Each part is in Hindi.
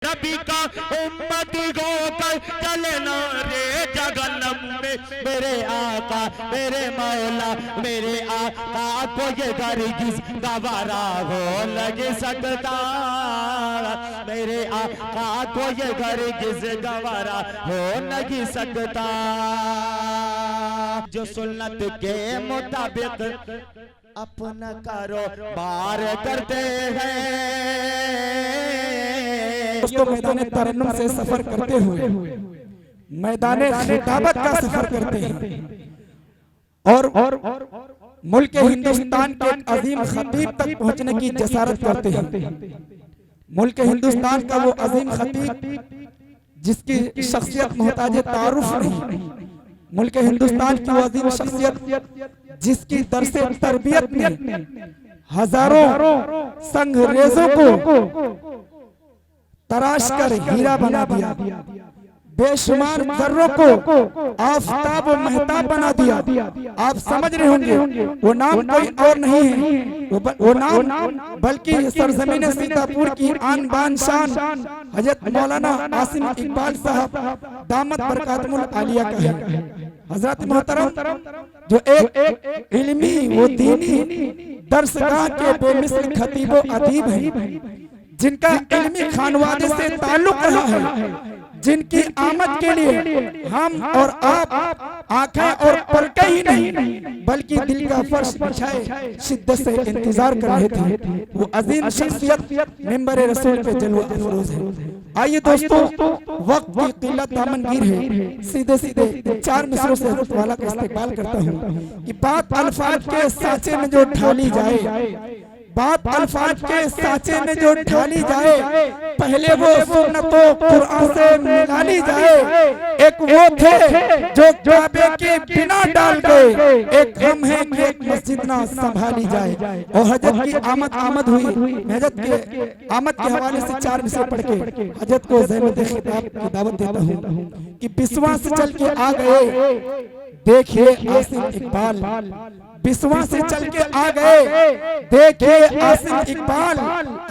नबी का उम्मती होकर चलना रे जगन्नम में। मेरे आका मेरे मौला मेरे आका को ये हरगिज़ गवारा हो नहीं सकता। मेरे आका को ये हरगिज़ गवारा हो नहीं सकता। जो सुन्नत के मुताबिक अपना कारोबार करते हैं। दोस्तों, मैदान तरन्नुम से सफर करते हुए मैदान खिताबत का सफर करते हैं और मुल्क हिंदुस्तान के अजीम खतीब तक पहुंचने की जसारत करते हैं। मुल्क हिंदुस्तान का वो अजीम खतीब जिसकी शख्सियत मोहताज तारुफ नहीं, मुल्क हिंदुस्तान की वो अजीम शख्सियत जिसकी दरसे तरबियत ने हजारों संगरेजों को तराश कर हीरा बना दिया, बेशुमार जर्रों को आफताब और महताब बना दिया। आप समझ रहे होंगे वो नाम कोई और नहीं है, वो नाम बल्कि सरजमीन सीतापुर की आन बान शान हजरत मौलाना आसिम इकबाल साहब दामत बरकातुल आलिया का है। हजरत मोहतरम जो एक इल्मी वो दीनी दरसगाह के बेमिसाल खतीब व अदीब हैं, जिनका इल्मी खानवादे से ताल्लुक रहा है, जिनकी आमद के लिए हम और आप आंखें और पलकें ही नहीं बल्कि दिल का फर्श बिछाए शिद्दत से इंतजार कर रहे थे। वो अजीम शख्सियत मिंबर रसूल पे जलवा अफरोज है। आइए दोस्तों, वक्त की किल्लत दामनगीर है, सीधे सीधे चार मिसरों से हज़रत वाला का इस्तेमाल करता हूँ कि बात अल्फाज के साँचे में जो ढाली जाए, बात अल्फाज के साँचे में जो ढाली जाए, पहले वो सुन्नतों कुरान से मिलानी जाए। एक वो थे जो काबे के बिना डाल गए, एक हम हैं कि एक मस्जिद ना संभाली जाए। और हजरत की आमद हुई। हजरत के आमद के हवाले से चार मिसरे पढ़ के हजरत को ज़हमत खिताब की दावत देता हूँ कि बिस्वा से चल के आ गए, देखिए आसिम इकबाल, बिस्वा से चल के आ गए, देखिए आसिम इकबाल,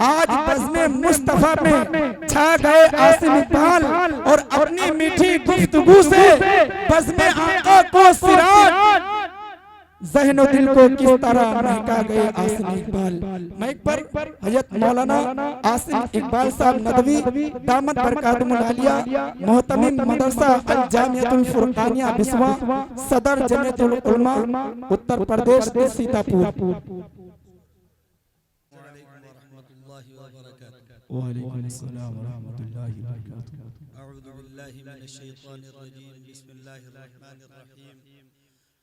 आज बज़्मे मुस्तफा में छा गए आसिम इकबाल, और अपनी मीठी गुफ्तगू से बज़्मे आका को सिराज ज़हन दिल को किस तरह महका गए आसिम इकबाल। माइक पर हजरत मौलाना आसिम इकबाल साहब नदवी दामत बरकातुल आलिया, मोहतमिम मदरसा अल जामियतुल फुरकानिया बिस्वा, सदर जमीयतुल उलमा उत्तर प्रदेश सीतापुर। वालेकुम अस्सलाम व रहमतुल्लाहि व बरकातुहू। अऊज़ु बिल्लाहि मिनश शैतानिर रजीम, बिस्मिल्लाहिर रहमानिर रहीम।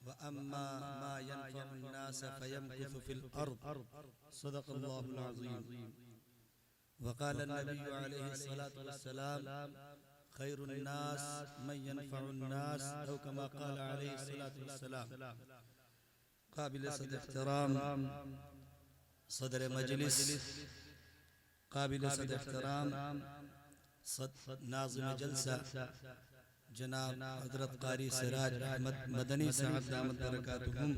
व अम्मा मा यनफ़उन नास फयमकुथु फिल अर्द, सदक़ल्लाहुल अज़ीम। व क़ाल नबी अलैहि सलातु वस्सलाम, खैरुन नास मन यनफ़उन नास, औ कमा क़ाल अलैहि सलातु वस्सलाम। काबिल सद एहतराम सदर मजलिस, काबिल सद एहतराम नाज़िम जलसा जनाब हज़रत क़ारी सिराज अहमद मदनी साहब दामत बरकातुहुम,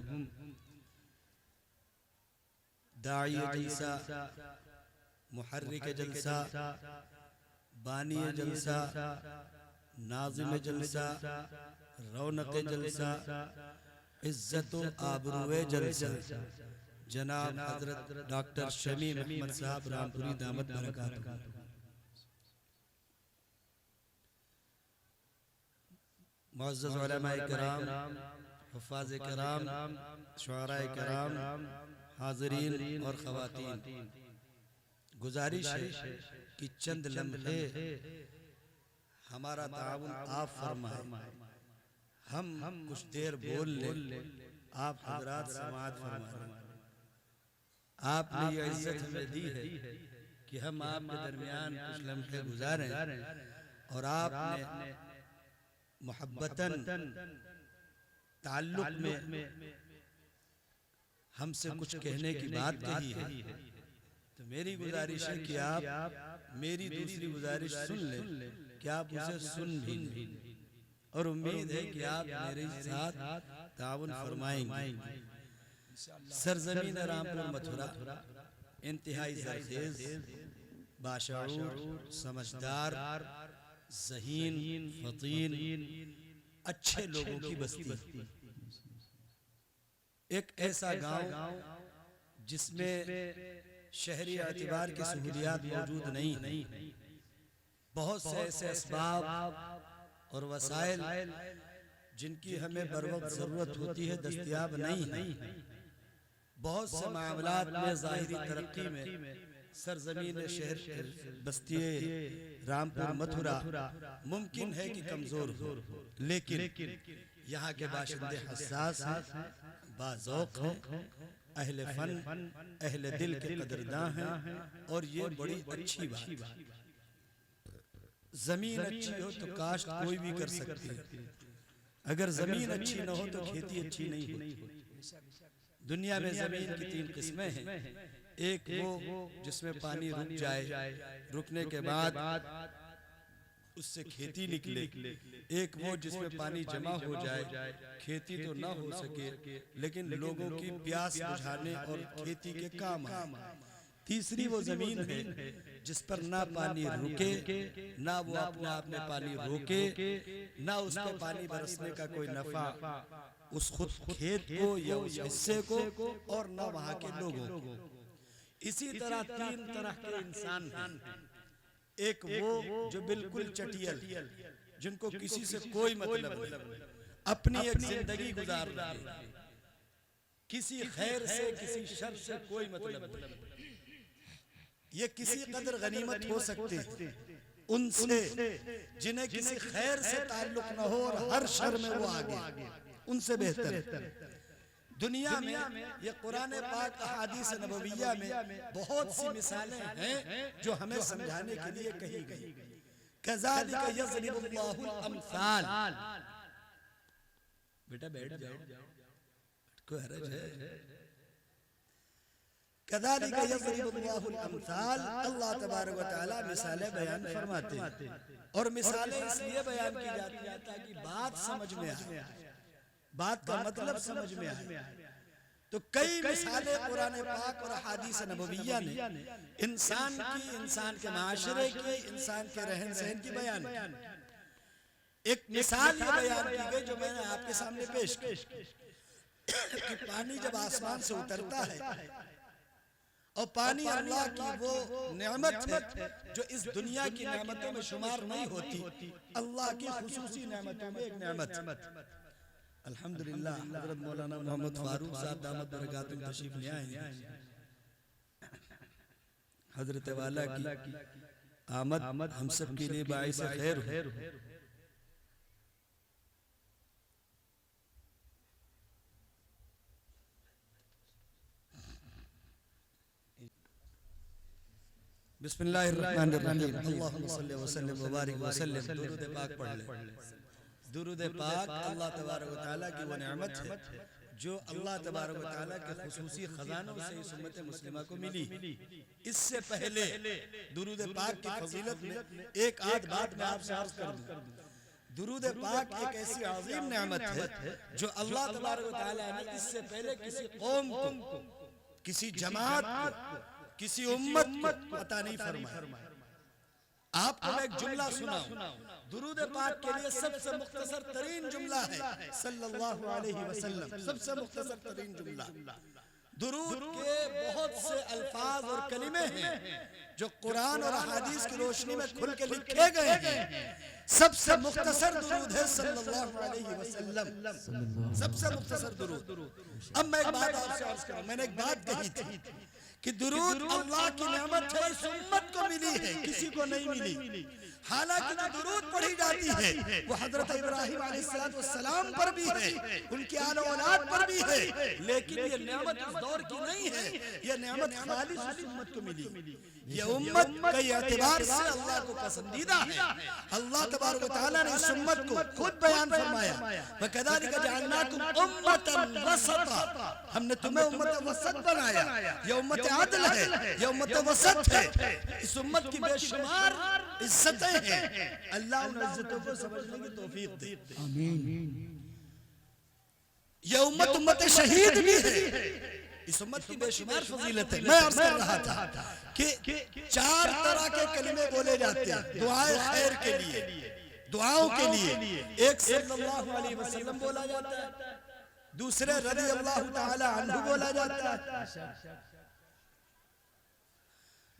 दाई जलसा, मुहर्रिक जलसा, बानी जलसा, नाज़िम जलसा, रौनक जलसा, इज्जत आबरूए जलसा, जनाब हज़रत डॉक्टर शमीम अहमद साहब रामपुरी दामत बरकातुहुम। मुअज़्ज़ज़ उलमाए किराम, हुफ़्फ़ाज़ किराम, शुअराए किराम, हाज़रीन और ख़वातीन, गुजारिश है कि चंद लम्हे हमारा ताउन आप फरमाएं, हम कुछ देर बोल लें, आप हज़रात समाअत फरमाएं। आपने ये इज़्ज़त हमें दी है कि हम आपके दरमियान कुछ लम्हे गुजारें, और आपने मोहब्बतन ताल्लुक में हमसे कुछ कहने की बात कही है, तो मेरी गुजारिश है कि आप मेरी दूसरी गुजारिश सुन लें, कि आप उसे सुन भी लें, और उम्मीद है कि आप मेरे साथ ताउन फरमाएंगे। सरजमीन रामपुर मथुरा इंतहाई ज़रखेज़ बाशऊर, समझदार, ज़हीन, फतीन, अच्छे लोगों की बस्ती। एक ऐसा गांव जिसमें शहरी एतबार की सहूलियात मौजूद नहीं, बहुत से ऐसे असबाब और वसाइल जिनकी हमें बर वक्त ज़रूरत होती है दस्तयाब नहीं। बहुत से मामलात में ज़ाहिरी तरक्की में सरजमीन शहर बस्ती रामपुर मथुरा मुमकिन है कि कमज़ोर हो, लेकिन यहाँ के बाशिंदे हसास हैं, बाज़ौक़ हैं, अहले फन, अहले दिल के कदरदां हैं, और ये बड़ी अच्छी बात है। जमीन अच्छी हो तो काश्त कोई भी कर सकती है, अगर जमीन अच्छी न हो तो खेती अच्छी नहीं होती। दुनिया में जमीन की 3 किस्में हैं, एक वो जिसमें पानी रुक जाए, रुकने के बाद उससे खेती निकले, एक वो जिसमें पानी जमा हो जाए, खेती तो ना हो सके लेकिन लोगों की प्यास बुझाने और खेती के काम आए। तीसरी वो जमीन है जिस पर ना पानी रुके, ना वो अपने आप में पानी रोके, ना उस पर पानी बरसने का कोई नफा उस खुद खेत को या उस हिस्से को, और ना वहां के लोगों को। इसी तरह 3 तरह के इंसान हैं। एक वो जो बिल्कुल चटियल, जिनको किसी से कोई मतलब नहीं, अपनी एक जिंदगी गुजार रहे हैं, किसी खैर से किसी शर से कोई मतलब नहीं। ये किसी कदर गनीमत हो सकते हैं उनसे जिन्हें किसी खैर से ताल्लुक न हो और हर शर में वो आगे, उनसे बेहतर। दुनिया में ये कुरान पाक अहादीस नबविया में बहुत सी मिसालें हैं जो हमें समझाने के लिए कही गई। कज़ालिका यज़रिबुल्लाहुल अम्साल। बेटा बैठ जाओ, कोई हरज है? कज़ालिका यज़रिबुल्लाहुल अम्साल। अल्लाह तबारक व तआला मिसालें बयान फरमाते हैं, और मिसालें इसलिए बयान की जाती है ताकि बात समझ में आए, बात का मतलब समझ में आए। तो कई मिसालें कुरान पाक और हदीस नबविया ने इंसान की, इंसान के माशरे की, इंसान के रहन सहन की बयान की। एक मिसाल ये बयान की गई जो मैंने आपके सामने पेश की कि पानी जब आसमान से उतरता है, और पानी अल्लाह की वो नेमत है जो इस दुनिया की नेमतों में शुमार नहीं होती, अल्लाह की खुसूसी नेमतों में एक नेमत। अल्हम्दुलिल्लाह हज़रत मौलाना मोहम्मद फारूक साहब दामत बरकातुहु तशरीफ ले आए हैं। हज़रत वाला की आमद हम सब के लिए बाइस खैर हो। बिस्मिल्लाहिर्रहमानिर्रहीम। अल्लाहुम्मा सल्लि व सल्लिम व बारिक व सल्लिम। दुरूद पाक पढ़ ले। दुरूद पाक अल्लाह तबारक व तआला की वो नेमत है जो अल्लाह तबारक व तआला के खुसूसी खजानों से इस उम्मत मुस्लिमा को मिली। इससे पहले दुरूद पाक की फजीलत में एक आध बात मैं आपसे अर्ज कर दूं। दुरूद पाक एक ऐसी अजीम नेमत है जो अल्लाह तबारक व तआला ने इससे पहले किसी कौम को, किसी जमात को, किसी उम्मत को पता नहीं फरमाया। आपको मैं एक जुमला सुनाऊं। दुरूद पाक के लिए सबसे मुख्तसर तरीन जुमला है सल्लल्लाहु अलैहि वसल्लम, सबसे मुख्तसर तरीन जुमला। दुरूद के बहुत से अल्फाज और कलिमे हैं जो कुरान और हदीस की रोशनी में खुल के लिखे गए हैं। सबसे मुख्तसर दुरूद है सल्लल्लाहु अलैहि वसल्लम, सबसे मुख्तसर दुरूद। अब मैं एक बात आपसे अर्ज करूं। मैंने एक बात कही थी कि दुरूद अल्लाह की नेमत है, इस उम्मत को मिली है, किसी को नहीं मिली। हालांकि जो दुरूद पढ़ी जाती है वो हजरत इब्राहिम अलैहिस्सलाम पर भी है, उनकी आले औलाद पर भी है, लेकिन ये नेमत उस दौर की नहीं है, ये नेमत खालिस उस उम्मत को मिली। ये उम्मत कई एतबार से अल्लाह को पसंदीदा है। अल्लाह तबारक व तआला ने इस उम्मत को खुद बयान फरमाया, वकज़ालिका जअलनाकुम उम्मतन वसता। हमने तुम्हें उम्मत वसत बनाया। ये उम्मत आदल है, ये उम्मत वसत है। इस उम्मत की बेशुमार इज्जतें हैं। अल्लाह उन इज्जतों को समझने की तौफीक दे। आमीन। ये उम्मत उम्मत शहीद भी है, इस उम्मत की बेशुमार फजीलत है। मैं अर्ज कर रहा था कि 4 तरह के कलिमे बोले जाते हैं दुआए खैर के लिए, दुआओं के लिए। एक सल्लल्लाहु अलैहि वसल्लम बोला जाता है, दूसरे रज़ी अल्लाह ताला अन्हु बोला जाता है,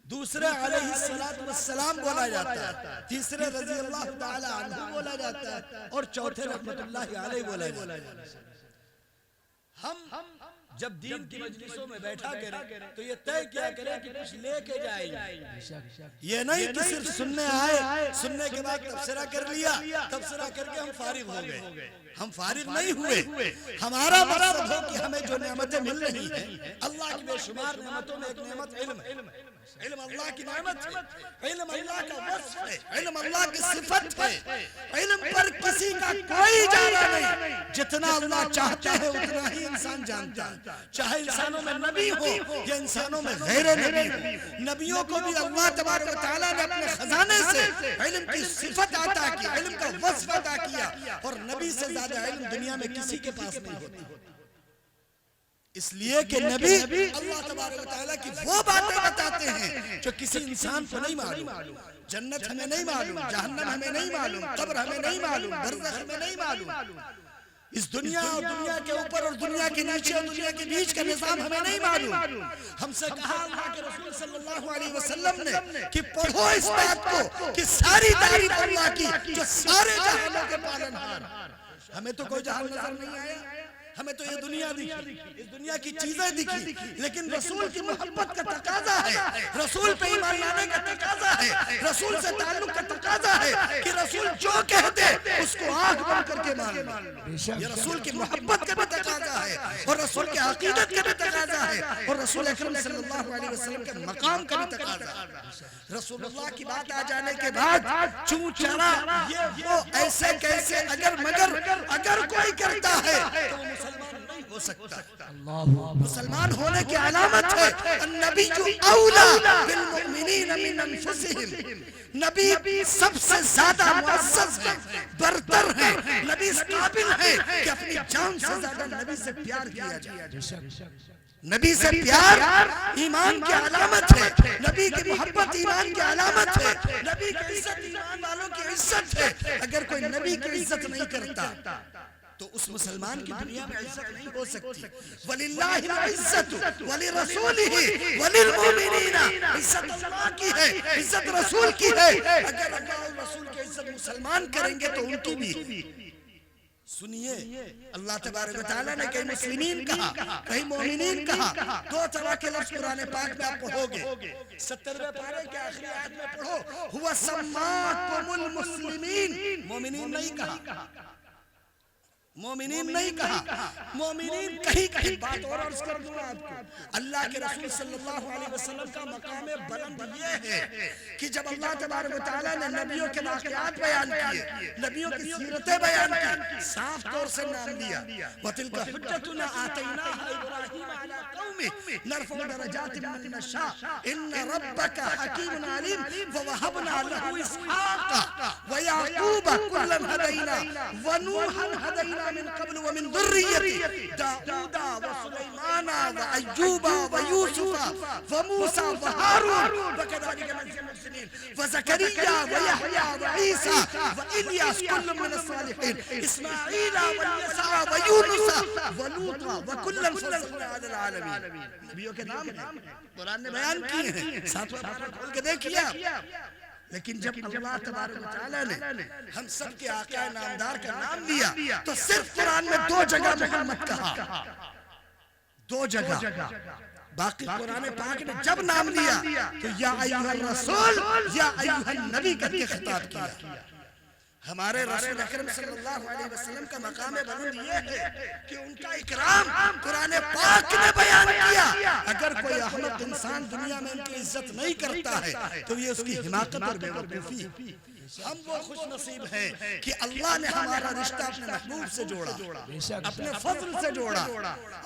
दूसरे अलैहि सलातु वस्सलाम बोला जाता है, तीसरे रज़ी अल्लाह ताला अन्हु बोला जाता है और चौथे रहमतुल्लाहि अलैहि बोला जाता है। हम जब दीन की मजलिसों में बैठा करें तो ये तय किया करें कि कुछ लेके जाएंगे। ये नहीं कि सिर्फ सुनने आए, सुनने के बाद तबसरा कर लिया, तबसरा करके हम फारिग हो गए। हम फारिग नहीं हुए। हमारा मकसद हो कि हमें जो नेमतें मिल रही हैं, अल्लाह की बेशुमार नेमतों में एक नेमत इल्म है। इल्म अल्लाह की नेमत है, इल्म अल्लाह का वस्फ है, इल्म अल्लाह की सिफत है। इल्म पर किसी का कोई जाना नहीं, जितना अल्लाह चाहते हैं उतना ही इंसान जानता है। चाहे इंसानों में नबी हो या इंसानों में गैर नबी हो, नबियों को भी अल्लाह तबारक व तआला ने अपने खजाने से इल्म की सिफत अता की, इल्म का वस्फ अता किया। और नबी से ज्यादा इल्म दुनिया में किसी के पास नहीं होता, इसलिए कि नबी अल्लाह तबारक व तआला की वो बातें बताते हैं जो किसी इंसान को नहीं मालूम। जन्नत हमें नहीं मालूम, जहन्नम हमें नहीं मालूम, कब्र हमें नहीं मालूम, बरज़ख हमें नहीं मालूम। इस दुनिया और दुनिया के ऊपर और दुनिया के नीचे और दुनिया के बीच का निजाम हमें नहीं मालूम। हमसे कहा अल्लाह के रसूल सल्लल्लाहु अलैहि वसल्लम ने कि पढ़ो इस बात को कि सारी तारीफ अल्लाह की जो सारे जहानों के पालनहार। हमें तो कोई जहान नजर नहीं आया, हमें तो ये दुनिया दिखी, इस दुनिया की चीजें दिखी, लेकिन रसूल की मोहब्बत का तकाजा है, रसूल पे ईमान लाने का तकाजा है, रसूल से ताल्लुक का तकाजा है कि रसूल जो कहते उसको आंख बंद करके मानना। ये रसूल की मोहब्बत का भी तकाजा है और रसूल की अकीदत का भी तकाजा है और रसूल अकरम सल्लल्लाहु अलैहि वसल्लम के मकाम का भी तकाजा है। रसूलुल्लाह की बात आ जाने के बाद चू चरा ये वो ऐसे कैसे अगर मगर अगर कोई करता है तो मुसलमान नहीं हो सकता। मुसलमान होने की अलामत है अन्नबी जो औला बिल मुमिनीन मिन अनफुसिहिम, नबी सबसे ज्यादा मुअज़्ज़ज़ है, बरतर है, नबी इस काबिल है कि अपनी जान से ज्यादा नबी से प्यार किया जाए। नबी से प्यार ईमान की अलामत है, नबी की मोहब्बत ईमान की अलामत है, नबी की इज्जत ईमान वालों की इज्जत है। अगर कोई नबी की इज्जत नहीं करता तो उस मुसलमान की दुनिया में इज्जत नहीं हो सकती। वलिल्लाहिल इज्जतु वलिरसूलिही वलिलमुमिनीना, इज्जत अल्लाह की है, इज्जत रसूल की है। अगर अल्लाह और रसूल की इज्जत मुसलमान करेंगे तो उनकी भी। सुनिए, अल्लाह तबारक व तआला ने कहीं मुस्लिमीन कहा, कहीं मोमिनीन कहा। 2 तरह के लफ्ज़ कुरान पाक में आप पढ़ोगे। 70वें पारे के आखिरी आयत में पढ़ो, हुवा सम्माकुमुल मुस्लिमीन। मोमिनीन नहीं कहा, मोमिनीन नहीं कहा, मोमिनीन कहीं कहीं। बात और अर्ज कर दूंगा आपको, अल्लाह के रसूल सल्लल्लाहु अलैहि वसल्लम का मकाम बुलंद ये है कि जब अल्लाह तबारक व तआला ने नबियों के वाक़यात बयान किए, नबियों की सीरतें बयान की, साफ तौर से नाम लिया, वतिलका हुज्जतुना आतैनाहा इब्राहीम अला कौमी नरफ़उ दरजातिन मन नशा इन्न रब्बका हकीमुन अलीम व वहबना लहू इसहाक़ा व याक़ूबा कुल्लन हदैना व नूहन हदैना मिन क़ब्ल व मिन ज़ुर्रिय्यति दाऊदा व सुलैमाना व अय्यूबा व यूसुफा व मूसा व हारून व कज़ालिका नज़्ज़िल मुहसिनीन व ज़करिया व यहया व ईसा व इल्यास कुल्लुम मिन अस्सालिहीन इस्माईला व यसा व यूनुस व लूता व कुल्लन फज़्ज़लना अलल आलमीन। नबियों के नाम कुरान ने बयान किए हैं, 7वां पारा खोल के देखिए। लेकिन जब अल्लाह तबारक व तआला ने हम सब के आका नामदार का नाम लिया तो सिर्फ कुरान में 2 जगह मोहम्मद कहा, 2 जगह। बाकी कुरान पाक ने जब नाम लिया तो या अय्युहर रसूल या अय्युहन नबी करके खिताब किया। हमारे रसूल अकरम सल्लल्लाहु अलैहि वसल्लम का मकाम बुलंद ये है कि उनका इकराम कुरान पाक ने बयान किया। अगर कोई अहमक इंसान दुनिया में उनकी इज्जत नहीं करता है तो ये उसकी हिमाकत और बेवकूफी। हम वो खुश नसीब हैं कि अल्लाह ने हमारा रिश्ता अपने महबूब से जोड़ा, अपने फजल से जोड़ा,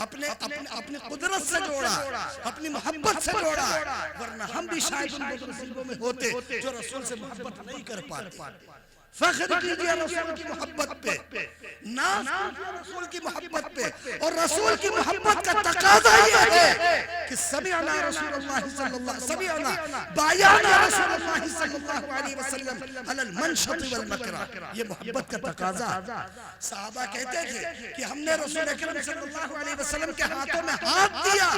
अपने कुदरत से जोड़ा, अपनी मोहब्बत से जोड़ा। वरना हम भी शायद उन नसीबों में होते जो रसूल से मोहब्बत नहीं कर पाते। फख्र कीजिए रसूल की मोहब्बत पे, नाज़ कीजिए रसूल की मोहब्बत पे। और रसूल की मोहब्बत का तकाजा ये है कि समिअना रसूलुल्लाह सल्लल्लाहु समिअना बायाना रसूलुल्लाह सल्लल्लाहु अलैहि वसल्लम अलल मनशत वल मकरा। ये मोहब्बत का तकाजा। सहाबा कहते थे कि हमने रसूल अकरम सल्लल्लाहु अलैहि वसल्लम के हाथों में हाथ दिया,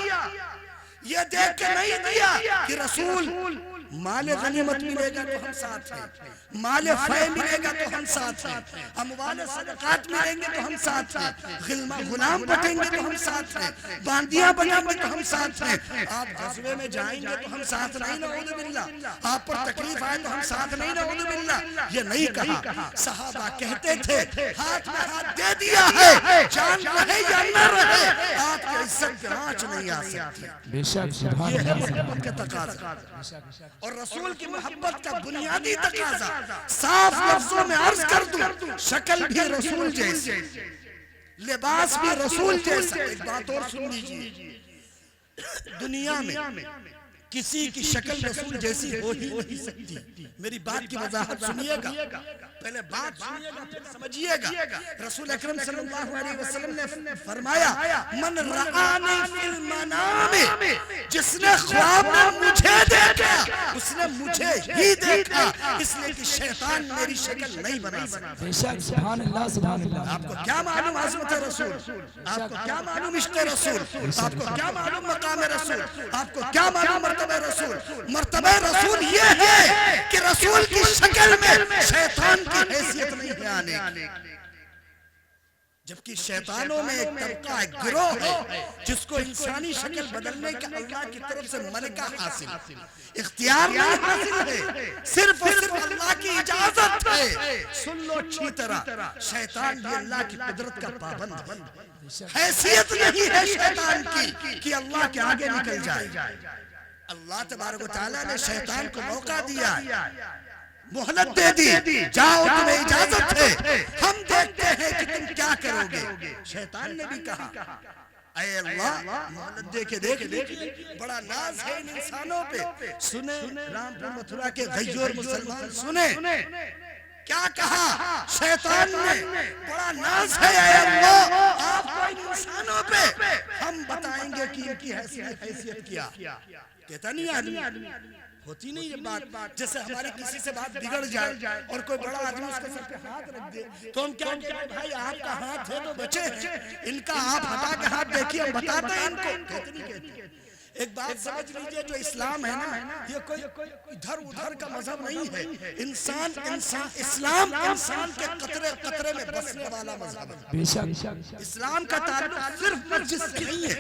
ये देख के नहीं दिया कि रसूल माल गनीमत मिलेगा तो हम साथ हैं, माल फै मिलेगा तो हम साथ हैं, अमवाल सदकात मिलेंगे तो हम साथ हैं, गुलाम बटेंगे तो हम साथ हैं, बांदियां बनेंगे तो हम साथ हैं। आप गज़वे में जाएंगे तो हम साथ नहीं, नऊज़ बिल्लाह। आप पर तकलीफ आए तो हम साथ नहीं, नऊज़ बिल्लाह। ये नहीं कहा। सहाबा कहते थे हाथ में हाथ दे दिया है, जान रहे या न रहे आपकी इज्जत पे आंच नहीं आ सकती। बेशक ये है मोहब्बत का तकाजा। और रसूल की मोहब्बत का बुनियादी तकाजा साफ लफ्जों में अर्ज कर दूं, शक्ल भी रसूल जैसी, लिबास भी रसूल जैसा। एक बात और सुन लीजिए, दुनिया में किसी की शक्ल रसूल जैसी हो ही नहीं सकती। मेरी बात की वजाहत सुनिएगा, पहले बात सुनिएगा फिर समझिएगा। रसूल अकरम सल्लल्लाहु अलैहि वसल्लम ने फरमाया, मन रआनी फिल मनाम, जिसने ख्वाब में मुझे देखा उसने मुझे ही देखा, इसलिए कि शैतान मेरी शक्ल नहीं बना सकता। बेशक सुभान अल्लाह सुभान अल्लाह। आपको क्या मालूम आज़मत रसूल, आपको क्या मालूम इश्क़ रसूल, आपको क्या मालूम मकाम रसूल, आपको क्या मालूम मर्तबा रसूल। मर्तबा रसूल ये है कि रसूल की शक्ल में शैतान की हैसियत नहीं है आने की। जबकि शैतानों में एक तबका, एक गिरोह है जिसको इंसानी शक्ल बदलने का अल्लाह की तरफ से मलिका हासिल, इख्तियार नहीं हासिल है, सिर्फ और सिर्फ अल्लाह की इजाजत है। सुन लो अच्छी तरह, शैतान भी अल्लाह की कुदरत का पाबंद है। हैसियत नहीं है शैतान की कि अल्लाह के आगे निकल जाए। अल्लाह तबारक व तआला ने शैतान को मौका दिया, मोहलत दे दी, जाओ तुम्हें इजाजत है, हम देखते हैं कि तुम क्या करोगे। शैतान ने भी कहा, ऐ अल्लाह मोहलत दे के देख लीजिए, बड़ा नाज है इन इंसानों पे। सुने रामपुर मथुरा के गय्योर मुसलमान, सुने क्या कहा शैतान ने, बड़ा नाज है ऐ अल्लाह आपको इन इंसानों पे, हम बताएंगे कि इनकी हैसियत क्या। कहता नहीं आदमी, होती नहीं ये बात। जैसे हमारी किसी से बात बिगड़ जाए और कोई बड़ा आदमी उसके सर पे हाथ रख दे तो हम क्या कहते, भाई आपका हाथ है तो बचे हैं, इनका आप हटा के हाथ देखिए, हम बताते हैं इनको। कहते नहीं कहते। एक बात समझ लीजिए, जो इस्लाम है ना, ये कोई इधर उधर का मजहब नहीं है। इस्लाम इंसान के कतरे कतरे में बसने वाला मजहब है। इस्लाम का ताल्लुक सिर्फ मस्जिद से नहीं है,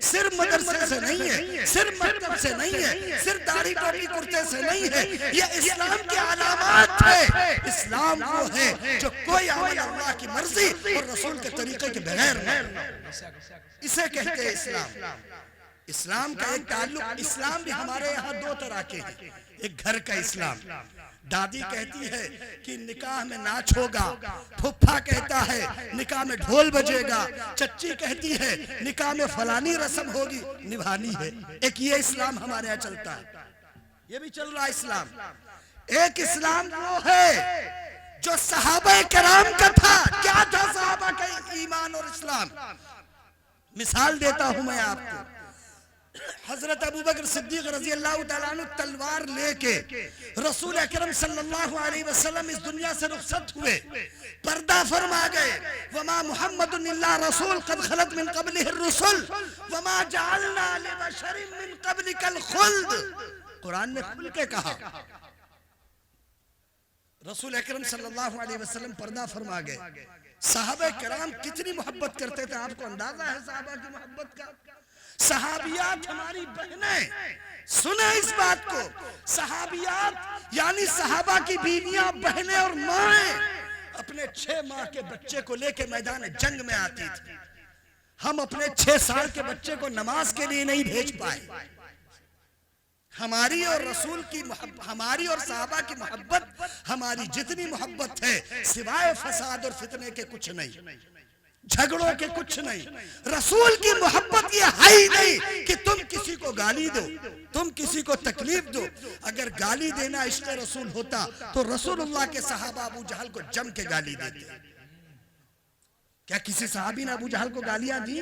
सिर्फ मदरसे से नहीं है, सिर्फ मकतब से नहीं है, सिर्फ दाढ़ी टोपी कुर्ते से नहीं है। ये इस्लाम की अलामत है। इस्लाम वो है जो कोई अमल अल्लाह की मर्जी और रसूल के तरीके के बगैर नहीं, इसे कहते हैं इस्लाम। इस्लाम का एक ताल्लुक, इस्लाम भी हमारे यहाँ दो तरह के हैं। एक घर का इस्लाम, दादी कहती है कि निकाह में नाच होगा, फुफ्फा कहता है निकाह में ढोल बजेगा, चच्ची कहती है निकाह में फलानी रस्म होगी, निभानी है। एक ये इस्लाम हमारे यहाँ चलता है, ये भी चल रहा है इस्लाम। एक इस्लाम वो है जो सहाबा किराम का था। क्या था सहाबा का ईमान और इस्लाम? मिसाल देता हूं मैं आपको। हजरत अबू बकर सिद्दीक रजी अल्लाह तआला अन्हु तलवार लेके रसूल अकरम सल्लल्लाहु अलैहि वसल्लम इस दुनिया से रुखसत हुए, पर्दा फरमा गए। वमा मुहम्मदुन इल्ला रसूल कद खलत मिन क़ब्लिहि रुसुल वमा जअलना लिबशरिन मिन क़ब्लिकल खुल्द। कुरान ने खुल के कहा। रसूल अकरम सल्लल्लाहु अलैहि वसल्लम पर्दा फरमा गए। सहाबा किराम कितनी मोहब्बत करते थे, आपको अंदाजा है सहाबा की मोहब्बत का। सहाबियात हमारी बहनें, सुने इस बात को, सहाबियात यानी सहाबा की बीवियां, बहनें और माएं अपने 6 माह के बच्चे को लेके मैदान जंग में आती थी। हम अपने 6 साल के बच्चे को नमाज के लिए नहीं भेज पाए। हमारी और रसूल की हमारी और सहाबा की मोहब्बत, हमारी जितनी मोहब्बत है सिवाय फसाद और फितने के कुछ नहीं। झगड़ों के कुछ नहीं। रसूल की मोहब्बत ये है ही नहीं कि तुम किसी को गाली दो, तुम किसी को तकलीफ दो। अगर गाली देना इश्क रसूल होता तो रसूलुल्लाह के सहाबा अबू जहल को जम के गाली देते। क्या किसी सहाबी ने अबू जहल को गालियां दी?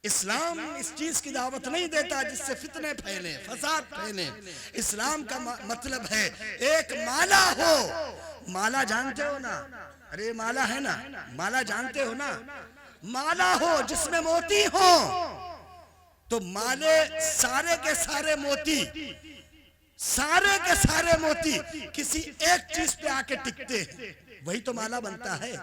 इस्लाम इस चीज की दावत नहीं देता जिससे फितने फैले, फसाद फैले। इस्लाम का मतलब है एक माला हो। माला जानते हो ना? अरे माला है ना, माला जानते हो ना? माला हो जिसमें मोती हो, तो माले सारे के सारे मोती, सारे के सारे मोती किसी एक चीज पे आके टिकते हैं, वही तो माला बनता है।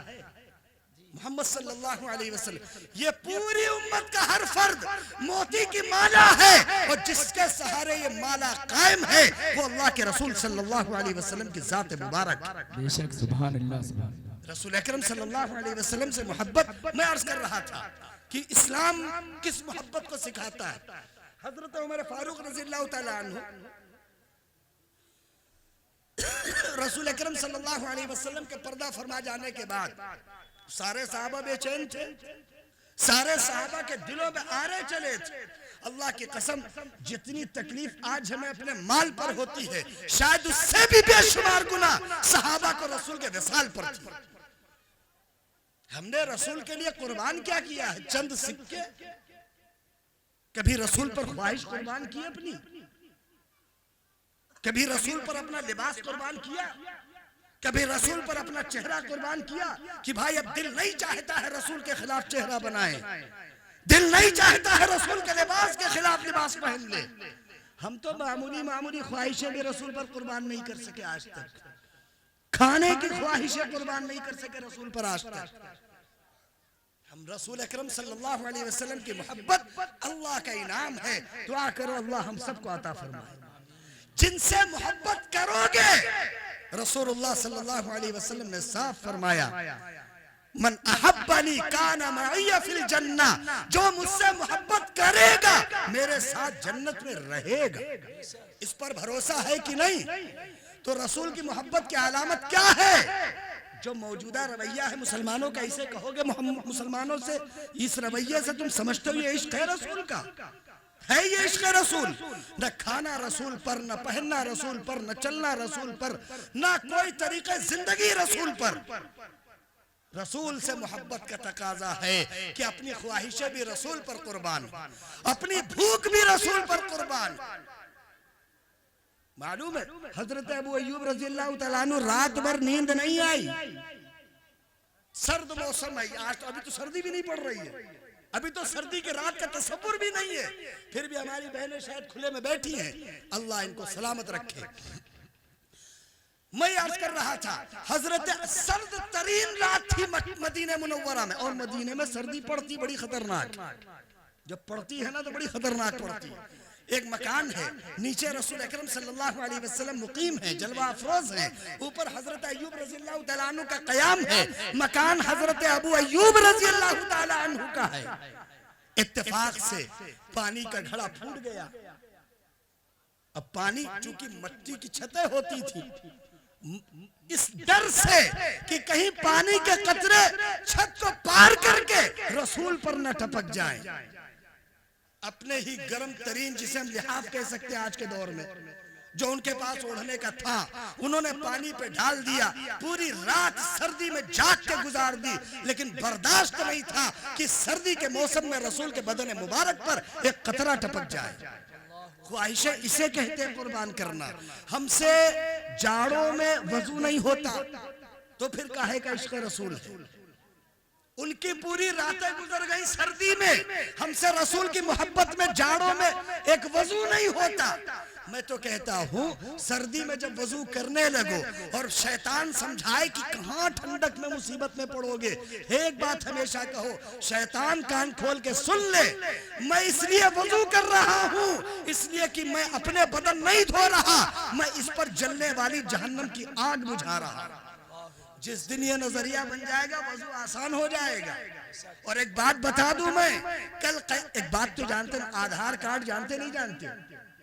मोहम्मद सल्लल्लाहु अलैहि वसल्लम, ये पूरी उम्मत का हर फर्द मोती की माला है, और जिसके सहारे ये माला कायम है वो अल्लाह के रसूल सल्लल्लाहु अलैहि वसल्लम की जात मुबारक। बेशक, सुभान अल्लाह, सुभान। रसूल अकरम सल्लल्लाहु अलैहि वसल्लम से मोहब्बत मैं अर्ज कर रहा था कि इस्लाम किस मोहब्बत को सिखाता है। हजरत उमर फारूक रज़ियल्लाहु तआला अन्हु, रसूल अकरम सल्लल्लाहु अलैहि वसल्लम के पर्दा फरमा जाने के बाद सारे सहाबा बेचैन थे, सारे सहाबा के दिलों में आरे चले थे। अल्लाह की कसम, जितनी तकलीफ आज हमें अपने माल पर होती है, शायद उससे भी बेशुमार गुना सहाबा को रसूल के विसाल पर थी। हमने रसूल के लिए कुर्बान क्या किया है? चंद सिक्के। कभी रसूल पर ख्वाहिश कुर्बान की अपनी? कभी रसूल पर अपना लिबास कुर्बान किया? कभी रसूल पर अपना चेहरा कुर्बान किया कि भाई अब दिल नहीं चाहता है रसूल के खिलाफ चेहरा बनाए, दिल नहीं चाहता है रसूल के लिबास के खिलाफ लिबास पहन ले? हम तो मामूली मामूली ख्वाहिशें भी रसूल पर कुर्बान नहीं कर सके आज तक। खाने की ख्वाहिशें कुर्बान नहीं कर सके रसूल पर आज तक। हम रसूल अकरम सल्लल्लाहु अलैहि वसल्लम की मोहब्बत अल्लाह का इनाम है। दुआ करो अल्लाह हम सबको अता फरमाए। जिनसे मोहब्बत करोगे, रसूलुल्लाह सल्लल्लाहु अलैहि वसल्लम ने साफ फरमाया, मन अहब्बनी काना मइया फिल जन्ना, जो मुझसे मोहब्बत करेगा मेरे साथ जन्नत में रहेगा। इस पर भरोसा है कि नहीं? तो रसूल की मोहब्बत की अलामत क्या है? जो मौजूदा रवैया है मुसलमानों का, इसे कहोगे मुसलमानों से, इस रवैये से तुम समझते हो ये इश्क है रसूल का? है ये इश्क रसूल? न खाना रसूल पर, न पहनना रसूल पर, न चलना रसूल पर, न कोई तरीके जिंदगी रसूल पर। रसूल से मोहब्बत का तकाजा है कि अपनी ख्वाहिशें भी रसूल पर कुर्बान, अपनी भूख भी रसूल पर कुर्बान। मालूम है हजरत अबू अय्यूब रज़ियल्लाहु तआला अन्हु रात भर नींद नहीं आई। सर्द मौसम है, आज तो अभी तो सर्दी भी नहीं पड़ रही है, अभी तो सर्दी के रात का तसव्वुर भी नहीं है, फिर भी हमारी बहनें शायद खुले में बैठी हैं। अल्लाह इनको सलामत रखे। मैं अर्ज कर रहा था, हजरत सर्द तरीन रात थी मदीने मुनव्वरा में, और मदीने में सर्दी पड़ती बड़ी खतरनाक। जब पड़ती है ना तो बड़ी खतरनाक पड़ती है। एक मकान है, नीचे रसूल अकरम सल्लल्लाहु अलैहि वसल्लम मुकीम है, जलवा अफरोज है, ऊपर हजरत अय्यूब रज़ियल्लाहु तआला अन्हु का क़याम है। मकान हजरत अबू अय्यूब रज़ियल्लाहु तआला अन्हु का है। इत्तेफाक से पानी का घड़ा फूट गया। अब पानी, चूंकि मिट्टी की छतें होती थी, इस डर से कि कहीं पानी के कतरे छत को पार करके रसूल पर न टपक जाए, अपने ही गर्म तरीन, जिसे हम लिहाफ कह सकते हैं आज के दौर में, जो उनके पास ओढ़ने का था, उन्होंने पानी पे डाल दिया। पूरी रात सर्दी में जाग के गुजार दी, लेकिन बर्दाश्त नहीं था कि सर्दी के मौसम में रसूल के बदन मुबारक पर एक कतरा टपक जाए। ख्वाहिशें इसे कहते हैं कुर्बान करना। हमसे जाड़ों में वजू नहीं होता तो फिर काहे का इश्क रसूल है? उनकी पूरी रातें गुजर गई सर्दी में, हमसे रसूल की मोहब्बत में जाड़ों में एक वजू नहीं होता। मैं तो कहता हूँ सर्दी में जब वजू करने लगो और शैतान समझाए कि कहाँ ठंडक में मुसीबत में पड़ोगे, एक बात हमेशा कहो, शैतान कान खोल के सुन ले, मैं इसलिए वजू कर रहा हूँ इसलिए कि मैं अपने बदन नहीं धो रहा, मैं इस पर जलने वाली जहन्नम की आग बुझा रहा। जिस दिन ये नजरिया बन जाएगा वजू आसान हो जाएगा। और एक बात बता दूं मैं, कल एक बात तो जानते हैं, आधार कार्ड जानते नहीं जानते?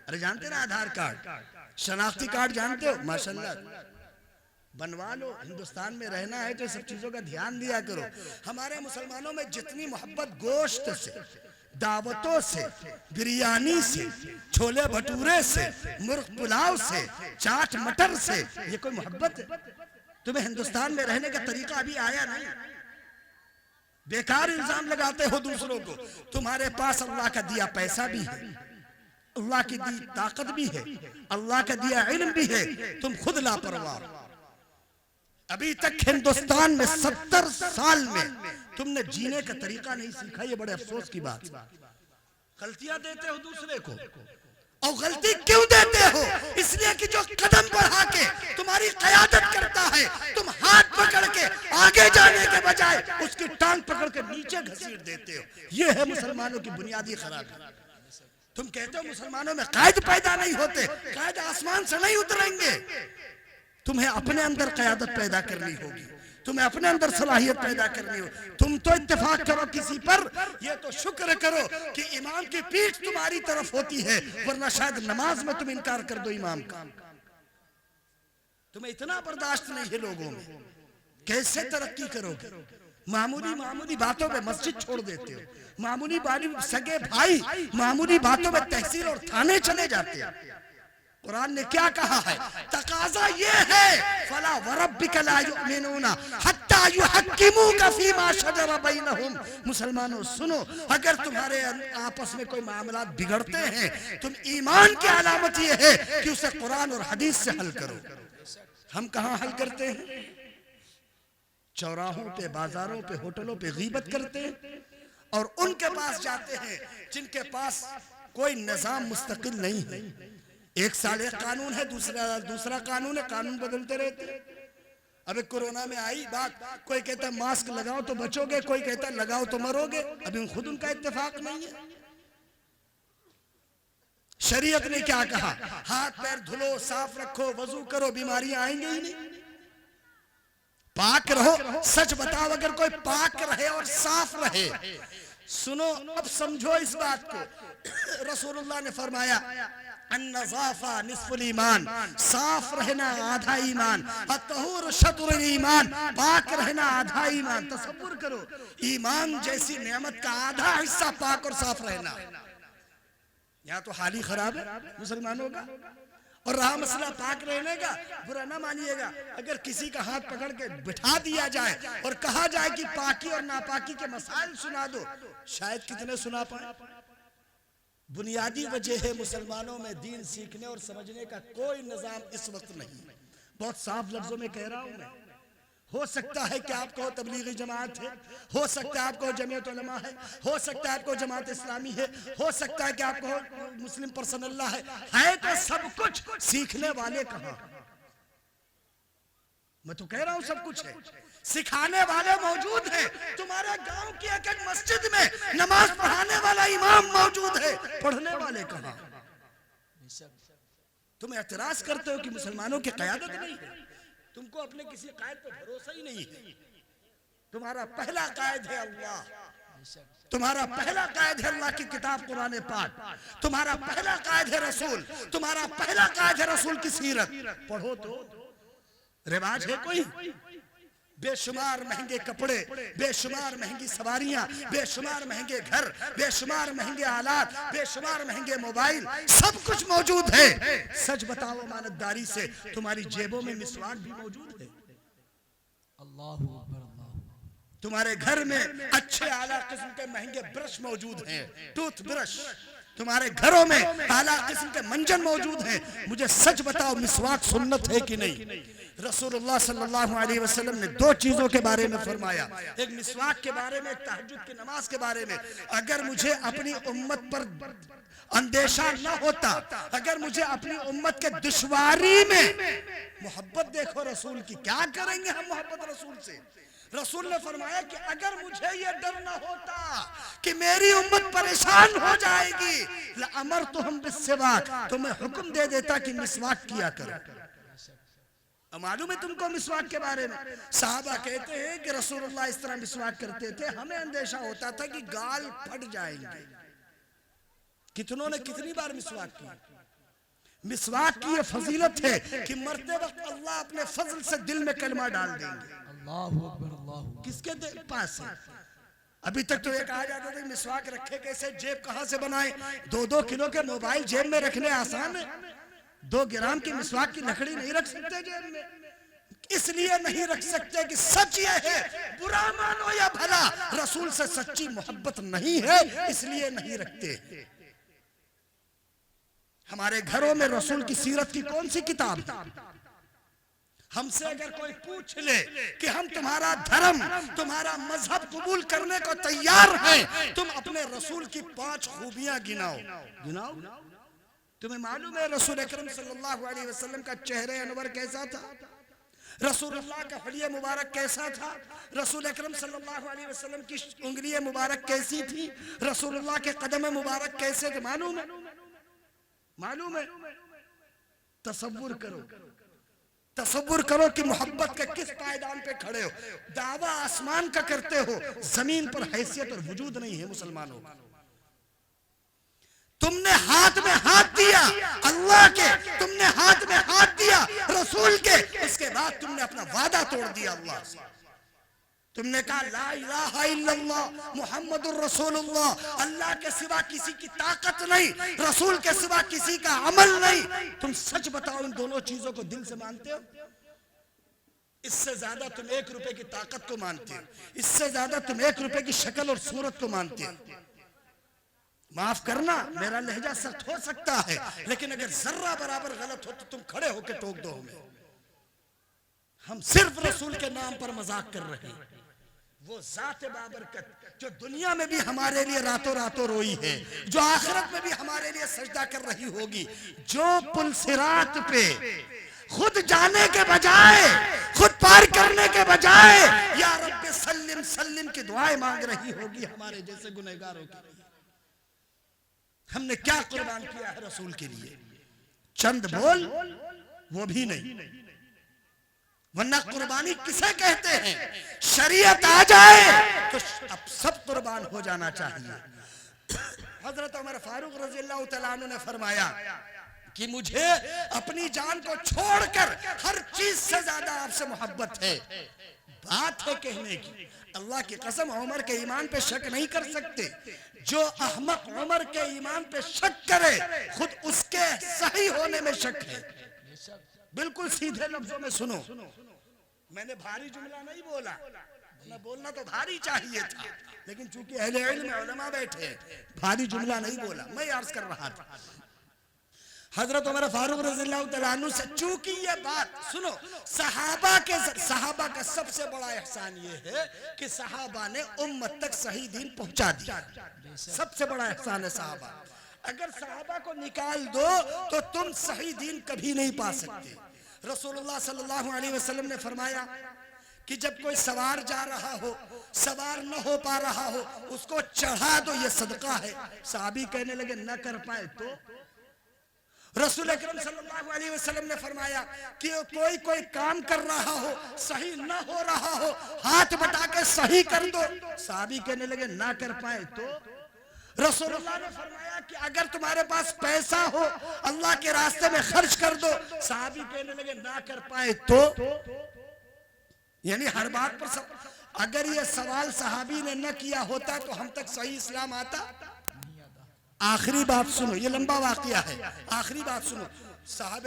अरे जानते ना आधार कार्ड, शनाख्ती कार्ड जानते हो? माशाल्लाह बनवा लो। हिंदुस्तान में रहना है तो सब चीजों का ध्यान दिया करो। हमारे मुसलमानों में जितनी मोहब्बत गोश्त से, दावतों से, बिरयानी से, छोले भटूरे से, मुर्ग पुलाव से, चाट मटर से, ये कोई मोहब्बत है? तुम्हें हिंदुस्तान में रहने का तरीका अभी आया नहीं। बेकार इल्जाम लगाते हो दूसरों को। तुम्हारे पास अल्लाह का दिया पैसा भी है, अल्लाह की दी ताकत भी है, अल्लाह का दिया इल्म भी है, तुम खुद लापरवाह। अभी तक हिंदुस्तान में 70 साल में तुमने जीने का तरीका नहीं सीखा। ये बड़े अफसोस की बात। गलतियां देते हो दूसरे को, और गलती क्यों देते हो? इसलिए कि जो कदम बढ़ा के तुम्हारी क़यादत करता है, तुम हाथ पकड़ के आगे जाने के बजाय उसकी टांग पकड़ के नीचे घसीट देते हो। ये है मुसलमानों की बुनियादी खराबी। तुम कहते हो मुसलमानों में कायद पैदा नहीं होते, कायद आसमान से नहीं उतरेंगे। तुम्हें अपने अंदर क़यादत पैदा करनी होगी, तुम्हें अपने अंदर सलाहियत पैदा करनी हो। तुम तो इत्तेफाक करो किसी पर, ये तो शुक्र करो कि इमाम की पीठ तुम्हारी तरफ होती है, वरना शायद नमाज में तुम इनकार कर दो इमाम का। तुम्हें इतना बर्दाश्त नहीं है लोगों में, कैसे तरक्की करोगे? मामूली मामूली बातों में मस्जिद छोड़ देते हो, मामूली सगे भाई मामूली बातों में तहसील और थाने चले जाते हैं। कुरान ने क्या कहा है? तकाजा ये है, फला वरब्बिका ला युमिनूना हत्ता युहक्किमूका फीमा शजरा बैनहुम। मुसलमानों सुनो, अगर तुम्हारे आपस में कोई मामला बिगड़ते हैं, तुम ईमान की अलामत ये है कि उसे कुरान और हदीस से हल करो। हम कहाँ हल करते हैं? चौराहों पे, बाजारों पे, होटलों पे गीबत करते हैं और उनके पास जाते हैं जिनके पास कोई निजाम मुस्तकिल नहीं है। एक साल एक कानून है, दूसरा कानून है, कानून बदलते रहते हैं। अबे कोरोना में आई बात, कोई कहता है मास्क लगाओ तो बचोगे, कोई कहता है लगाओ तो मरोगे। अभी खुद उनका इत्तेफाक नहीं है। शरीयत ने क्या कहा? हाथ पैर धुलो, साफ रखो, वजू करो, बीमारियां आएंगी ही नहीं। पाक रहो। सच बताओ, अगर कोई पाक रहे और साफ रहे, सुनो अब समझो इस बात को। रसूलुल्लाह ने फरमाया अन्नज़ाफ़ा निस्फुल ईमान, साफ रहना आधा ईमान, अत्तहूर शत्रुल ईमान, पाक रहना आधा ईमान। तसव्वुर करो, ईमान जैसी नेमत का आधा हिस्सा पाक और साफ रहना। यहाँ तो हाल ही खराब है मुसलमानों का। और रहा मसला पाक रहने का, बुरा ना मानिएगा, अगर किसी का हाथ पकड़ के बिठा दिया जाए और कहा जाए कि पाकी और नापाकी के मसाइल सुना दो, शायद कितने सुना पाए। बुनियादी वजह है मुसलमानों में दीन सीखने और समझने का कोई निजाम इस वक्त नहीं। बहुत साफ लफ्जों में कह रहा हूं मैं। हो सकता है कि आप कहो तबलीगी जमात है, हो सकता है आप कहो जमीयत उलमा है, हो सकता है आपको जमात इस्लामी है, हो सकता है कि आप कहो मुस्लिम पर्सनल्लाह है तो सब कुछ। सीखने वाले कहाँ? मैं तो कह रहा हूं सब कुछ है, सिखाने वाले मौजूद हैं। तुम्हारे गांव की एक एक मस्जिद में नमाज पढ़ाने वाला इमाम मौजूद है, पढ़ने वाले कहाँ? तुम एतराज करते हो कि मुसलमानों की क़यादत नहीं है, तुमको अपने किसी कायद पर भरोसा ही नहीं है। तुम्हारा पहला कायद है अल्लाह, तुम्हारा पहला कायद है अल्लाह की किताब कुरान पाक, तुम्हारा पहला कायद है रसूल, तुम्हारा पहला कायद है रसूल की सीरत। पढ़ो तो रिवाज है कोई? बेशुमार महंगे कपड़े, बेशुमार महंगी सवारियां, बेशुमार महंगे घर, बेशुमार महंगे आलात, बेशुमार महंगे मोबाइल, सब कुछ मौजूद है। सच बताओ अमानतदारी से, तुम्हारी जेबों में मिसवाक भी मौजूद है। अल्लाहू अकबर। तुम्हारे घर में अच्छे आला किस्म के महंगे ब्रश मौजूद हैं, टूथ ब्रश। तुम्हारे घरों में आला किस्म के मंजन मौजूद हैं। मुझे सच बताओ, मिसवाक सुन्नत है कि नहीं? रसूलुल्लाह सल्लल्लाहु अलैहि वसल्लम ने दो चीजों के बारे में फरमाया, एक मिसवाक के बारे में, एक तहज्जुद की नमाज के बारे में। अगर मुझे अपनी उम्मत पर अंदेशा न होता, अगर मुझे अपनी उम्मत के दुश्वारी में मोहब्बत, देखो रसूल की, क्या करेंगे हम मोहब्बत रसूल से। रसूल ने फरमाया कि अगर मुझे ये डर न होता कि मेरी उम्मत परेशान हो जाएगी, अमर तो हम बिस्वाक, तो मैं हुक्म दे देता कि मिसवाक किया करो। मालूम है तुमको मिसवाक के बारे में? साहबा कहते हैं कि रसूलुल्लाह इस तरह मिसवाक करते थे, हमें अंदेशा होता था कि गाल फट जाएंगे। कितनों ने कितनी बार मिसवाक की? मिसवाक की ये फजीलत है कि मरते वक्त अल्लाह अपने फजल से दिल में कलमा डाल देंगे। अल्लाहु अकबर, अल्लाहु किसके पास है? अभी तक तो ये कहा जाता था कि मिसवाक रखे कैसे, जेब कहां से बनाए। 2-2 किलो के मोबाइल जेब में रखने आसान है, 2 ग्राम की मिसवाक की लकड़ी नहीं रख सकते जेब में। इसलिए नहीं रख सकते कि सच ये है, बुरा मानो या भला, रसूल से सच्ची मोहब्बत नहीं है, इसलिए नहीं रखते। हमारे घरों में रसूल की सीरत की कौन सी किताब है? हमसे अगर कोई पूछ ले कि हम तुम्हारा धर्म, तुम्हारा मजहब कबूल करने को तैयार हैं, तुम अपने रसूल की 5 खूबियां गिनाओ। गिनाओ। तुम्हें मालूम है रसूल अकरम सल्लल्लाहु अलैहि वसल्लम का चेहरे अनवर कैसा था? रसूलुल्लाह का हलिया मुबारक कैसा था? रसूल अकरम सल्लल्लाहु अलैहि वसल्लम की उंगलियां मुबारक कैसी थी? रसूलुल्लाह के कदम मुबारक कैसे थे? मालूम है? मालूम है? तसव्वुर करो कि मोहब्बत के किस पायदान पे खड़े हो। दावा आसमान का करते हो, जमीन पर हैसियत और वजूद नहीं है मुसलमानों का। तुमने हाथ में हाथ दिया अल्लाह के, तुमने हाथ में हाथ दिया रसूल के, उसके बाद तुमने अपना वादा तोड़ दिया अल्लाह से। तुमने कहा ला इलाहा इल्लल्लाह मुहम्मदुर रसूलुल्लाह, अल्लाह के सिवा किसी की ताकत नहीं, रसूल के सिवा किसी का अमल नहीं। तुम सच बताओ, इन दोनों चीजों को दिल से मानते हो? इससे ज्यादा तुम 1 रुपए की ताकत को मानते हो, इससे ज्यादा तुम 1 रुपए की शक्ल और सूरत को मानते हो। माफ करना, मेरा लहजा सख्त हो सकता है, लेकिन अगर जर्रा बराबर गलत हो तो तुम खड़े होकर टोक दो हमें। हम सिर्फ रसूल के नाम पर मजाक कर रहे हैं। वो जात बाबरकत जो दुनिया में भी हमारे लिए रातों रातों रोई है, जो आखिरत में भी हमारे लिए सजदा कर रही होगी, जो पुल सिरात पे खुद जाने के बजाय, खुद पार करने के बजाय या रब्बे सल्लिम सल्लिम की दुआएं मांग रही होगी हमारे जैसे गुनहगारों के लिए। हमने क्या कुर्बान किया है रसूल के लिए? चंद बोल, वो भी नहीं। वरना कुर्बानी किसे कहते हैं? शरीयत आ जाए तो अब सब कुर्बान हो जाना चाहिए। हजरत उमर फारूक रज़ी अल्लाह तआला अन्हु ने फरमाया कि मुझे अपनी जान को छोड़कर हर चीज से ज्यादा आपसे मोहब्बत है। बात है कहने की, अल्लाह की कसम उमर के ईमान पे शक नहीं कर सकते। जो अहमक उमर के ईमान पे शक करे, खुद उसके सही होने में शक है। बिल्कुल सीधे लफ्जों में सुनो, मैंने भारी जुमला नहीं बोला, मैं बोलना तो भारी चाहिए था, लेकिन चूंकि अहले इल्म में उलमा बैठे, भारी जुमला नहीं बोला। मैं अर्ज कर रहा था हजरत उमर फारूक रज़ियल्लाहु तआला अन्हु से, चूंकि ये बात सुनो, सहाबा का सबसे बड़ा एहसान ये है कि सहाबा ने उम्मत तक सही दीन पहुंचा दिया। सबसे बड़ा एहसान है सहाबा। अगर सहाबा को निकाल दो तो तुम सही दीन कभी नहीं पा सकते। रसूलुल्लाह सल्लल्लाहु अलैहि वसल्लम ने फरमाया कि जब कोई सवार जा रहा हो, सवार न हो पा रहा हो, उसको चढ़ा दो, ये सदका है। सहाबी कहने लगे न कर पाए तो? रसूल अकरम सल्लल्लाहु अलैहि वसल्लम ने फरमाया कि कोई काम कर रहा हो, सही न हो रहा हो, हाथ बटा के सही कर दो। सहाबी कहने लगे ना कर पाए तो? रसूलुल्लाह ने फरमाया कि अगर तुम्हारे पास पैसा हो, अल्लाह के रास्ते में खर्च कर दो। सहाबी कहने लगे ना कर पाए तो? यानी हर बात पर अगर ये सवाल सहाबी ने न किया होता तो हम तक सही इस्लाम आता? आखिरी बात सुनो, ये लंबा वाकया है, आखिरी बात सुनो। साहब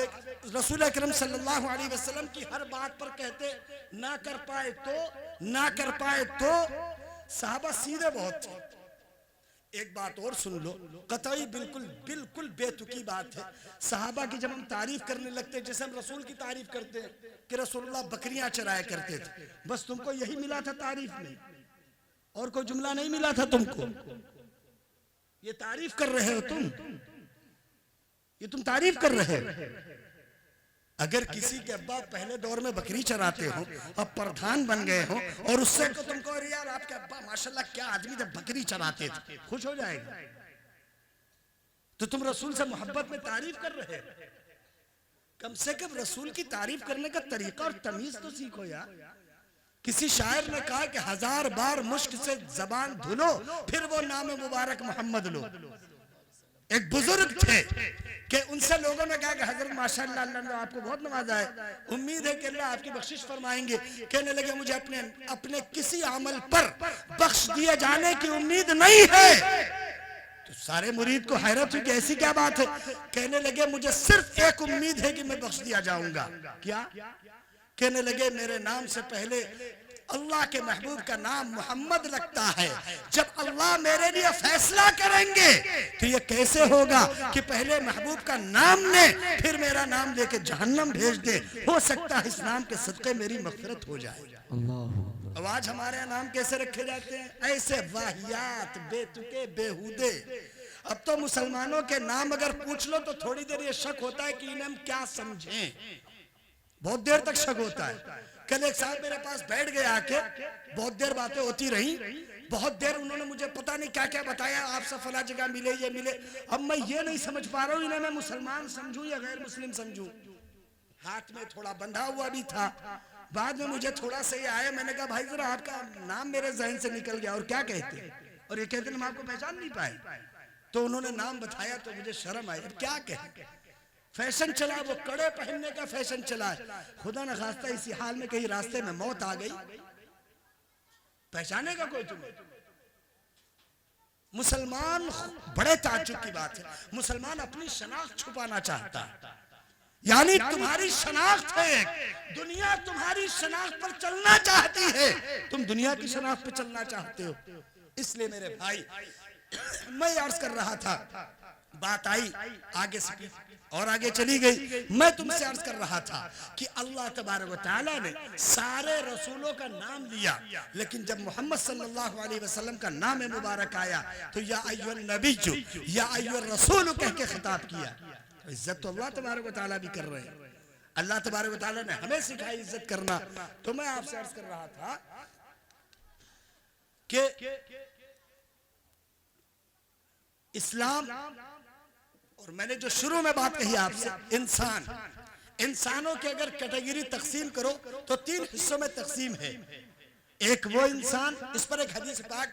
रसूल अकरम सल्लल्लाहु अलैहि वसल्लम की हर बात पर कहते ना कर पाए तो, ना कर पाए तो। साहबा सीधे बहुत थे। एक बात और सुन लो, कतई बिल्कुल बेतुकी बात है। सहाबा की जब हम तारीफ करने लगते, जैसे हम रसूल की तारीफ करते हैं कि रसूलुल्लाह बकरियां चराया करते थे, बस तुमको यही मिला था तारीफ में, और कोई जुमला नहीं मिला था तुमको। ये तारीफ कर रहे हो तुम, ये तुम तारीफ कर रहे हो। अगर किसी के अब्बा पहले दौर में बकरी चराते हो, अब प्रधान बन गए हो, और उससे को तुमको अरे यार आपके अब्बा माशाल्लाह क्या आदमी थे, बकरी चराते थे, खुश हो जाएगा। तो तुम रसूल से मोहब्बत में तारीफ कर रहे हो। कम से कम रसूल की तारीफ करने का तरीका और तमीज तो सीखो यार। किसी शायर ने कहा कि 1000 बार मुश्क से जबान धुलो, फिर वो नाम मुबारक मोहम्मद लो। एक बुजुर्ग थे, कि उनसे लोगों ने कहा कि हजरत माशाअल्लाह अल्लाह ने आपको बहुत नवाजा है, उम्मीद है कि अल्लाह आपकी बख्शिश फरमाएंगे। कहने लगे मुझे अपने किसी अमल पर बख्श दिए जाने की उम्मीद नहीं है। तो सारे मुरीद को हैरत हुई कि ऐसी क्या बात है। कहने लगे मुझे सिर्फ एक उम्मीद है कि मैं बख्श दिया जाऊंगा। क्या? कहने लगे मेरे नाम से पहले अल्लाह के महबूब का नाम मोहम्मद लगता है। जब अल्लाह मेरे लिए फैसला करेंगे तो ये कैसे होगा कि पहले महबूब का नाम ने फिर मेरा नाम लेके जहन्नम भेज दे। हो सकता है इस नाम के सदके मेरी मग़फ़िरत हो जाए। अब आज हमारे यहाँ नाम कैसे रखे जाते हैं? ऐसे वाहियात, बेतुके, बेहुदे। अब तो मुसलमानों के नाम अगर पूछ लो तो थोड़ी देर ये शक होता है कि इन्हें हम क्या समझें, बहुत देर तक शक होता है। कल एक साहब मेरे पास बैठ गए आके, बहुत देर बातें होती रही, बहुत देर उन्होंने मुझे पता नहीं क्या क्या बताया, आपसे फला जगह मिले, ये मिले। अब मैं ये नहीं समझ पा रहा हूँ इन्हें मैं मुसलमान समझूं या गैर मुस्लिम समझूं। हाथ में थोड़ा बंधा हुआ भी था। बाद में मुझे थोड़ा सा ये आया, मैंने कहा भाई जरा आपका नाम मेरे जहन से निकल गया, और क्या कहते हैं? और ये कहते हम आपको पहचान नहीं पाए। तो उन्होंने नाम बताया तो मुझे शर्म आई। अब क्या कहें, फैशन चला, वो कड़े पहनने का फैशन चला है। खुदा न खास्ता इसी हाल में कहीं रास्ते में मौत आ गई, पहचानेगा कोई तुम्हें? मुसलमान, बड़े ताज्जुब की बात है, मुसलमान अपनी शनाख्त छुपाना चाहता है। यानी तुम्हारी शनाख्त है, दुनिया तुम्हारी शनाख्त पर चलना चाहती है, तुम दुनिया की शनाख्त पर चलना चाहते हो। इसलिए मेरे भाई मैं अर्ज कर रहा था, बात आई आगे से और आगे चली गई। मैं तुमसे अर्ज कर रहा था कि अल्लाह तबारक व तआला ने सारे रसूलों का नाम लिया, लेकिन जब मोहम्मद सल्लल्लाहु अलैहि वसल्लम का नाम मुबारक आया तो या अय्युहन नबिय्यु या अय्युहर रसूल कह के खिताब किया। तो इज्जत तो अल्लाह तबारक व तआला भी कर रहे हैं। अल्लाह तबारक व तआला ने हमें सिखाई इज्जत करना। तो मैं आपसे अर्ज कर रहा था कि इस्लाम, और मैंने जो शुरू में बात कही आपसे, इंसानों की अगर कैटेगरी तकसीम करो तो 3 हिस्सों में तकसीम है। एक वो इंसान, इस पर एक हदीस पाक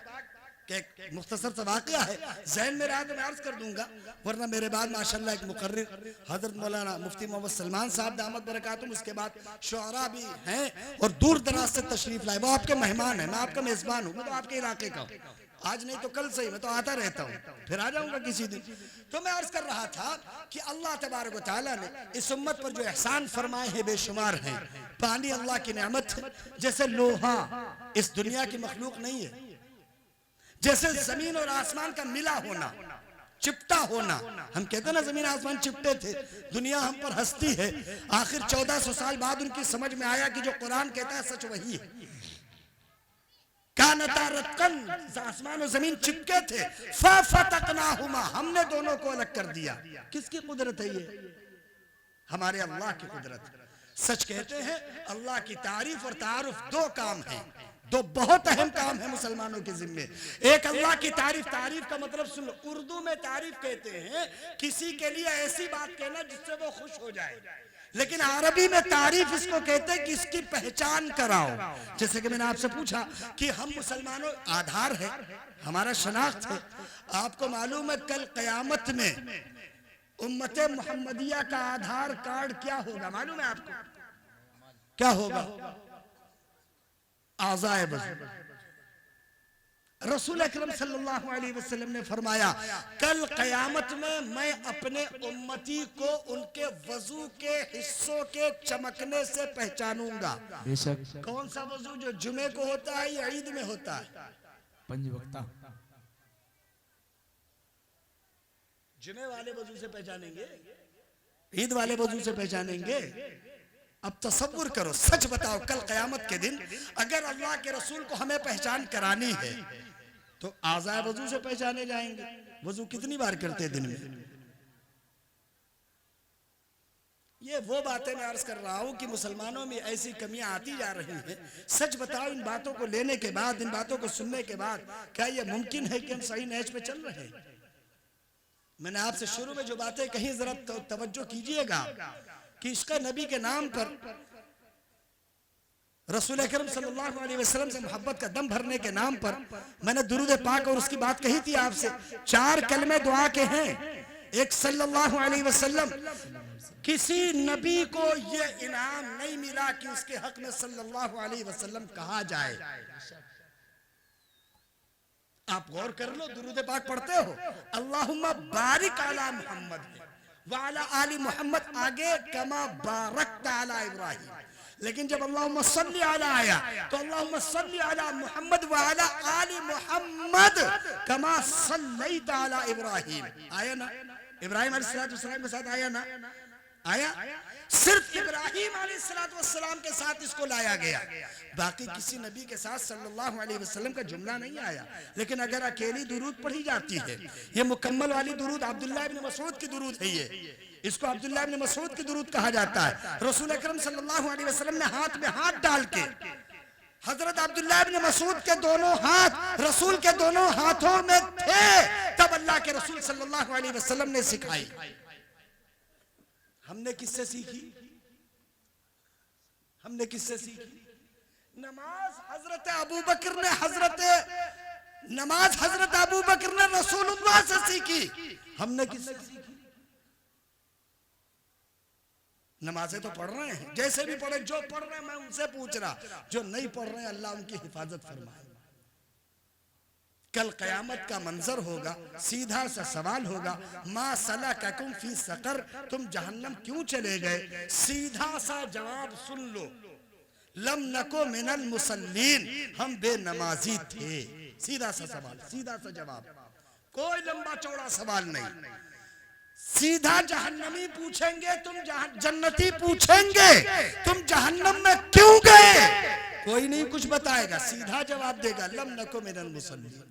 के मुख्तसर सा वाक़या है, ज़हन में रहा तो मैं अर्ज कर दूंगा, वरना मेरे बाद माशाल्लाह एक मुकर्रिर हजरत मौलाना मुफ्ती मोहम्मद सलमान साहब दामत बरकातुहू, उसके बाद शुअरा भी हैं और दूर दराज से तशरीफ लाए। वो आपके मेहमान हैं, मैं आपका मेज़बान हूँ, मैं तो आपके इलाके का हूँ। आज नहीं तो कल सही, मैं तो आता रहता हूँ, फिर आ जाऊंगा किसी दिन। तो मैं अर्ज कर रहा था कि अल्लाह तबारक व तआला ने इस उम्मत पर जो एहसान फरमाए हैं बेशुमार हैं। पानी अल्लाह की नेमत है, जैसे लोहा इस दुनिया की मखलूक नहीं है, जैसे जमीन और आसमान का मिला होना, चिपटा होना। हम कहते हैं ना जमीन आसमान चिपटे थे, दुनिया हम पर हंसती है। आखिर 1400 साल बाद उनकी समझ में आया कि जो कुरान कहता है सच वही है। कानता रत्कन, आसमान और जमीन चिपके थे, फफतकनाहुमा, हमने दोनों को अलग कर दिया। किसकी कुदरत है ये? हमारे अल्लाह की कुदरत। सच कहते हैं अल्लाह की तारीफ और तारुफ दो काम हैं, दो बहुत अहम काम है मुसलमानों के जिम्मे। एक अल्लाह की तारीफ, तारीफ का मतलब सुन लो, उर्दू में तारीफ कहते हैं किसी के लिए ऐसी बात कहना जिससे वो खुश हो जाए, लेकिन अरबी में तारीफ इसको कहते हैं कि इसकी पहचान कराओ। जैसे कि मैंने आपसे पूछा कि हम मुसलमानों, आधार है हमारा, शनाख्त है। आपको मालूम है कल क़यामत में उम्मते मोहम्मदिया का आधार कार्ड क्या होगा? मालूम है आपको क्या होगा? आज़ाए वज़ू। रसूल अकरम सल्लल्लाहु अलैहि वसल्लम ने फरमाया कल क़यामत में मैं अपने उम्मती को उनके वजू के हिस्सों के चमकने से पहचानूंगा। कौन सा वजू? जो जुमे को होता है या ईद में होता है? 5 वक्ता। जुमे वाले वजू से पहचानेंगे, ईद वाले वजू से पहचानेंगे। अब तसव्वुर करो, सच बताओ, कल क़यामत के दिन अगर अल्लाह के रसूल को हमें पहचान करानी है तो आज़ाए वजू से पहचाने जाएंगे। वजू कितनी बार करते दिन में? ये वो बातें मैं अर्ज कर रहा हूं कि मुसलमानों में ऐसी कमियां आती जा रही हैं। सच बताओ, इन बातों को लेने के बाद, इन बातों को सुनने के बाद क्या ये मुमकिन है कि हम सही नहज पे चल रहे हैं? मैंने आपसे शुरू में जो बातें कही जरा तवज्जो कीजिएगा कि इसका नबी के नाम पर, रसूल अकरम सल्लल्लाहु अलैहि वसल्लम से मोहब्बत का दम भरने के नाम पर मैंने दुरूद पाक और उसकी बात कही थी आपसे। 4 कलमे दुआ के हैं, एक सल्लल्लाहु अलैहि वसल्लम, किसी नबी को ये इनाम नहीं मिला कि उसके हक में सल्लल्लाहु अलैहि वसल्लम कहा जाए। आप गौर कर लो, दुरूद पाक पढ़ते हो, अल्लाहुम्मा बारिक अला मुहम्मद व अला आली मुहम्मद आगे कमा बारकता अला इब्राहिम, लेकिन जब अल्लाहुम्मा सल्ली अला आया तो अल्लाहुम्मा सल्ली अला मुहम्मद व अला आली मुहम्मद कमा सल्लैता अला इब्राहिम। आया ना, इब्राहिम अलैहिस्सलाम के साथ आया ना, आया। सिर्फ इब्राहिम अलैहिस्सलाम के साथ इसको लाया गया, बाकी किसी नबी के साथ सल्लल्लाहु अलैहि वसल्लम का जुमला नहीं आया। लेकिन अगर अकेली दुरूद पढ़ी जाती है, ये मुकम्मल वाली दुरूद अब्दुल्लाह इब्न मसूद की दुरूद है, ये इसको अब्दुल्लाह इब्न मसूद की दुरूद कहा जाता है। रसूल अकरम सल्लल्लाहु अलैहि वसल्लम ने हाथ में हाथ डाल के, हजरत अब्दुल्लाह इब्न मसूद के दोनों हाथ रसूल के दोनों हाथों में थे, तब अल्लाह के रसूल सल्लल्लाहु अलैहि वसल्लम ने सिखाई। हमने किससे सीखी? हमने किससे सीखी? नमाज हजरत अबू बकर ने रसूलुल्लाह से सीखी। हमने किससे सीखी? नमाजें तो पढ़ रहे हैं, जैसे भी पढ़े, जो पढ़ रहे हैं मैं उनसे पूछ रहा, जो नहीं पढ़ रहे हैं अल्लाह उनकी हिफाजत फरमाए। कल कयामत का मंजर होगा, सीधा सा सवाल होगा, मा सलककुम फी सकर, तुम जहन्नम क्यों चले गए? सीधा सा जवाब सुन लो, लम नको मिनल मुसल्लीन, हम बेनमाजी थे। सीधा सा सवाल, सीधा सा जवाब, कोई लंबा चौड़ा सवाल नहीं। सीधा जहन्नमी पूछेंगे, तुम जन्नती पूछेंगे तुम जहन्नम में क्यों गए? कोई नहीं कुछ बताएगा, सीधा जवाब देगा, लम नको मिनल मुसल्लीन।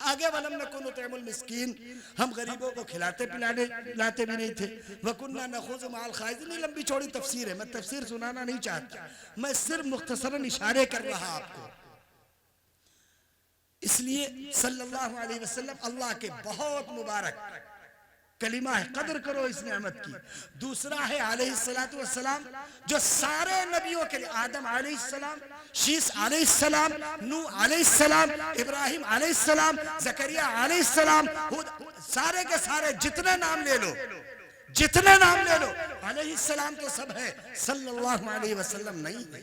आगे वलम नकुन नुतइमुल मिस्कीन, हम गरीबों को खिलाते पिलाते भी नहीं थे। वकुन्ना नखुज़ु मअल खाइज़ीन, लंबी चौड़ी तफसीर है, मैं तफसीर सुनाना नहीं चाहता, मैं सिर्फ मुख्तसरन इशारे कर रहा आपको। इसलिए सल्लल्लाहु अलैहि वसल्लम अल्लाह के बहुत मुबारक कलिमा है, कदर करो इस नेमत की। दूसरा है अलैहिस्सलातु वस्सलाम, जो सारे नबियों के लिए, आदम अलैहिस्सलाम, शीस अलैहिस्सलाम, नूह अलैहिस्सलाम, इब्राहिम अलैहिस्सलाम, ज़करिया अलैहिस्सलाम, सारे के सारे जितने नाम ले लो, जितने नाम ले लो, अलैहिस्सलाम तो सब है, सल्लल्लाहु अलैहि वसल्लम नहीं है।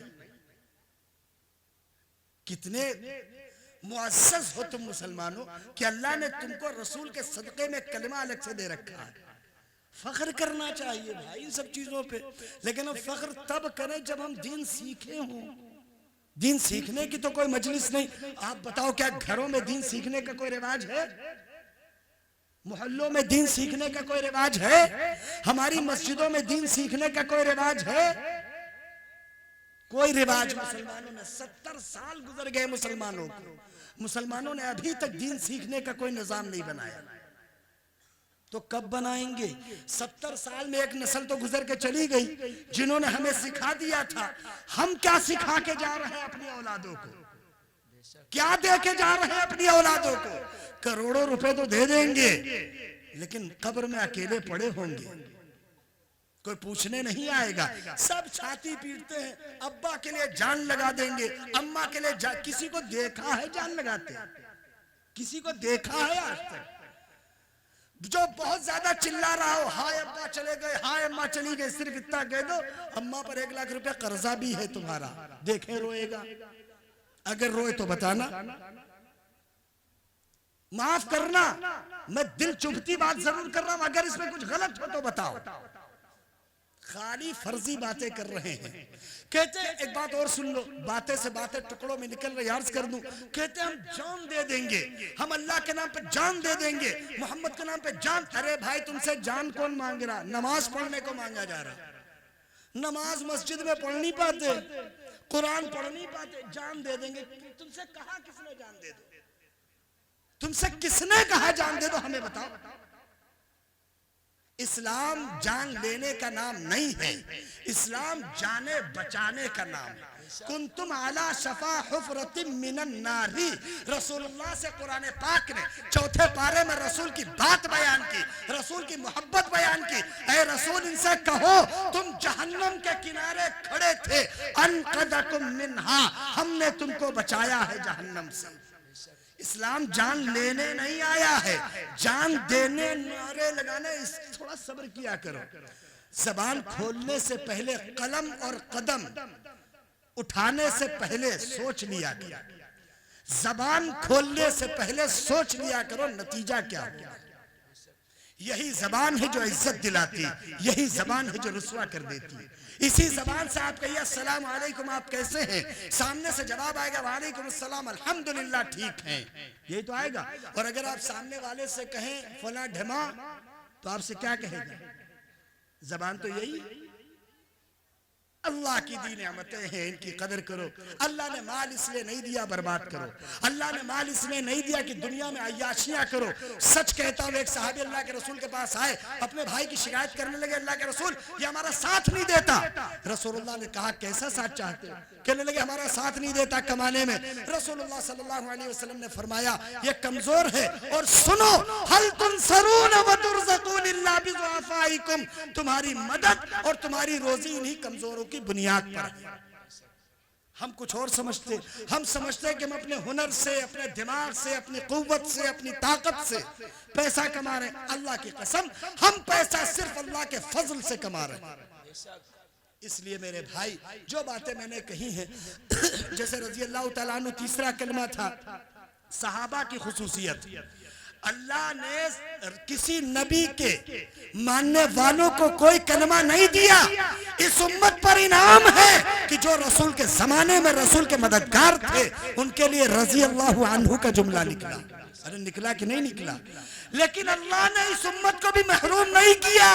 कितने मुअज़्ज़ज़ हो तुम मुसलमानों कि अल्लाह ने तुमको रसूल के सदक़े में कलिमा अलग से दे रखा है। फख्र करना चाहिए भाई इन सब चीजों पे, लेकिन अब फख्र तब करें जब हम दीन सीखे हों। दीन सीखने की तो कोई मजलिस नहीं। आप बताओ, क्या घरों में दीन सीखने का कोई रिवाज है? मोहल्लों में दीन सीखने का कोई रिवाज है? हमारी मस्जिदों में दीन सीखने का कोई रिवाज है? कोई रिवाज मुसलमानों ने 70 साल गुजर गए मुसलमानों को, मुसलमानों ने अभी तक दीन सीखने का कोई निजाम नहीं बनाया। तो कब बनाएंगे? 70 साल में एक नस्ल तो गुजर के चली गई जिन्होंने हमें सिखा दिया था। हम क्या सिखा के जा रहे हैं अपनी औलादों को? क्या दे के जा रहे हैं अपनी औलादों को? करोड़ों रुपए तो दे देंगे, लेकिन कब्र में अकेले पड़े होंगे, कोई पूछने नहीं आएगा। सब छाती पीटते हैं, अब्बा के लिए जान लगा देंगे, अम्मा के लिए किसी को देखा है जान लगाते? किसी को देखा है आज तक? जो बहुत ज्यादा चिल्ला रहा हो, हाय अब्बा चले गए, हाय अम्मा चली गई, सिर्फ इतना कह दो, अम्मा पर 1 लाख रुपया कर्जा भी है तुम्हारा, देखे रोएगा? अगर रोए तो बताना, माफ करना, मैं दिल चुभती बात जरूर कर रहा हूं, अगर इसमें कुछ गलत हो तो बताओ। खाली फर्जी बातें कर रहे हैं। कहते हैं, एक बात और सुन लो, बातें से बातें टुकड़ों में निकल रही, अर्ज कर दूं। कहते हैं हम जान दे देंगे, हम अल्लाह के नाम पे जान दे देंगे, मोहम्मद के नाम पे जान। अरे भाई, तुमसे जान कौन मांग रहा? नमाज पढ़ने को मांगा जा रहा। नमाज मस्जिद में पढ़ नहीं पाते, कुरान पढ़ नहीं पाते, जान दे देंगे। तुमसे कहा किसने जान दे दो? तुमसे किसने कहा जान दे दो? हमें बताओ। इस्लाम जान लेने का नाम नहीं है, इस्लाम जाने बचाने का नाम है। कुंतुम अला शफा हुफरतिम मिनन नारी, रसूलुल्लाह से कुरान पाक ने 4 पारे में रसूल की बात बयान की, रसूल की मोहब्बत बयान की। ऐ रसूल, इनसे कहो तुम जहन्नम के किनारे खड़े थे, अनक़दकुम मिन्हा, हमने तुमको बचाया है जहन्नम से। इस्लाम जान लेने नहीं आया है, जान देने, नारे लगाने। थोड़ा सब्र किया करो। जबान खोलने से पहले कलम और कदम उठाने से पहले सोच लिया करो। जबान खोलने से पहले सोच लिया करो नतीजा क्या होगा। यही जबान है जो इज्जत दिलाती, यही जबान है जो रुसवा कर देती है। इसी जबान से आप कहिए अस्सलाम वालेकुम, आप कैसे हैं, सामने से जवाब आएगा वालेकुम अस्सलाम अल्हम्दुलिल्लाह ठीक हैं, यही तो आएगा। और अगर आप सामने वाले से कहें फला ढमा, तो आपसे क्या कहेगा? जबान तो यही। अल्लाह की दी नेमतें हैं, इनकी कदर करो। अल्लाह ने माल इसलिए नहीं दिया बर्बाद करो। अल्लाह ने माल इसलिए नहीं दिया कि दुनिया में अय्याशियां करो। सच कहता हूं, एक साहबी अल्लाह के रसूल के पास आए, अपने भाई की शिकायत करने लगे, अल्लाह के रसूल ये हमारा साथ नहीं देता। रसूलुल्लाह ने कहा कैसा साथ चाहते हो? कहने लगे हमारा साथ नहीं देता कमाने में। रसूलुल्लाह सल्लल्लाहु अलैहि वसल्लम ने फरमाया ये कमजोर है। और सुनो, हल तुनसरून व तुरज़क़ून इल्ला बिज़ुआफ़ाइकुम, तुम्हारी मदद और तुम्हारी रोजी इन्हीं कमजोरों की बुनियाद पर है। हम कुछ और समझते, हम समझते हैं कि हम अपने हुनर से, अपने दिमाग से, अपनी कुव्वत से, अपनी ताकत से पैसा कमा रहे हैं। अल्लाह की कसम, हम पैसा सिर्फ अल्लाह के फजल से कमा रहे हैं। इसलिए मेरे भाई, जो बातें मैंने कही हैं, जैसे रज़ी अल्लाह तआला अन्हु तीसरा कलमा था, सहाबा की खुसूसियत। अल्लाह ने किसी नबी के मानने वालों को कोई कलमा नहीं दिया। इस उम्मत पर इनाम है कि जो रसूल के जमाने में रसूल के मददगार थे, उनके लिए रज़ी अल्लाह अन्हु का जुमला निकला। अरे निकला कि नहीं निकला? लेकिन अल्लाह ने इस उम्मत को भी महरूम नहीं किया।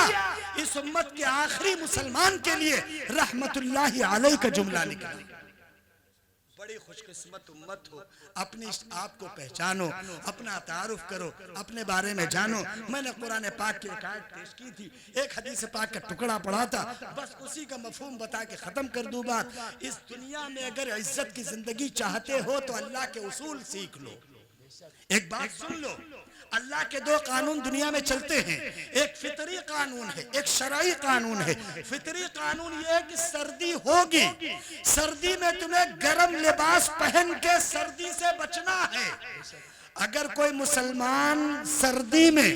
इस उम्मत के आखिरी मुसलमान के लिए रहमतुल्लाहि अलैहि का जुमला निकला। बड़ी खुशकिस्मत उम्मत हो। अपने आप को पहचानो, अपना तारुफ करो, अपने बारे में जानो। मैंने कुरान पाक की एक आयत पेश की थी, एक हदीस पाक का टुकड़ा पढ़ा था, बस उसी का मफहूम बता के खत्म कर दूं बात। इस दुनिया में अगर इज्जत की जिंदगी चाहते हो तो अल्लाह के उसूल सीख लो। एक बात सुन लो, अल्लाह के दो कानून दुनिया में चलते हैं, एक फितरी कानून है, एक शरई कानून है। फितरी कानून ये है कि सर्दी होगी, सर्दी में तुम्हें गर्म लिबास पहन के सर्दी से बचना है। अगर कोई मुसलमान सर्दी में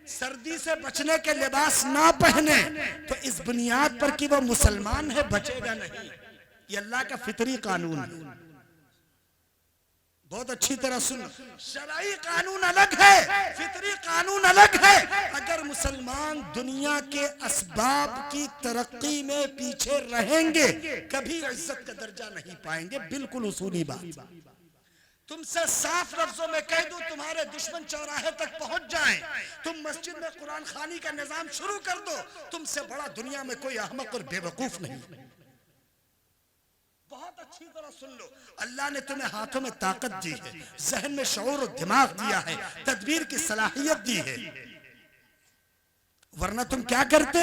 सर्दी से बचने के लिबास ना पहने तो इस बुनियाद पर कि वो मुसलमान है बचेगा नहीं। ये अल्लाह का फितरी कानून है। बहुत अच्छी तरह सुन, शरई कानून अलग है, फितरी कानून अलग है। अगर मुसलमान दुनिया के असबाब की तरक्की में पीछे रहेंगे, कभी इज्जत का दर्जा नहीं पाएंगे। बिल्कुल उसूली बात। तुमसे साफ लफ्जों में कह दूं, तुम्हारे दुश्मन चौराहे तक पहुंच जाएं, तुम मस्जिद में कुरान खानी का निजाम शुरू कर दो, तुमसे बड़ा दुनिया में कोई अहमक और बेवकूफ नहीं। बहुत अच्छी तरह सुन लो, अल्लाह ने तुम्हें हाथों में ताकत दी है, जहन में शऊर और दिमाग दिया है, तदबीर की सलाहियत दी है। वरना तुम क्या करते?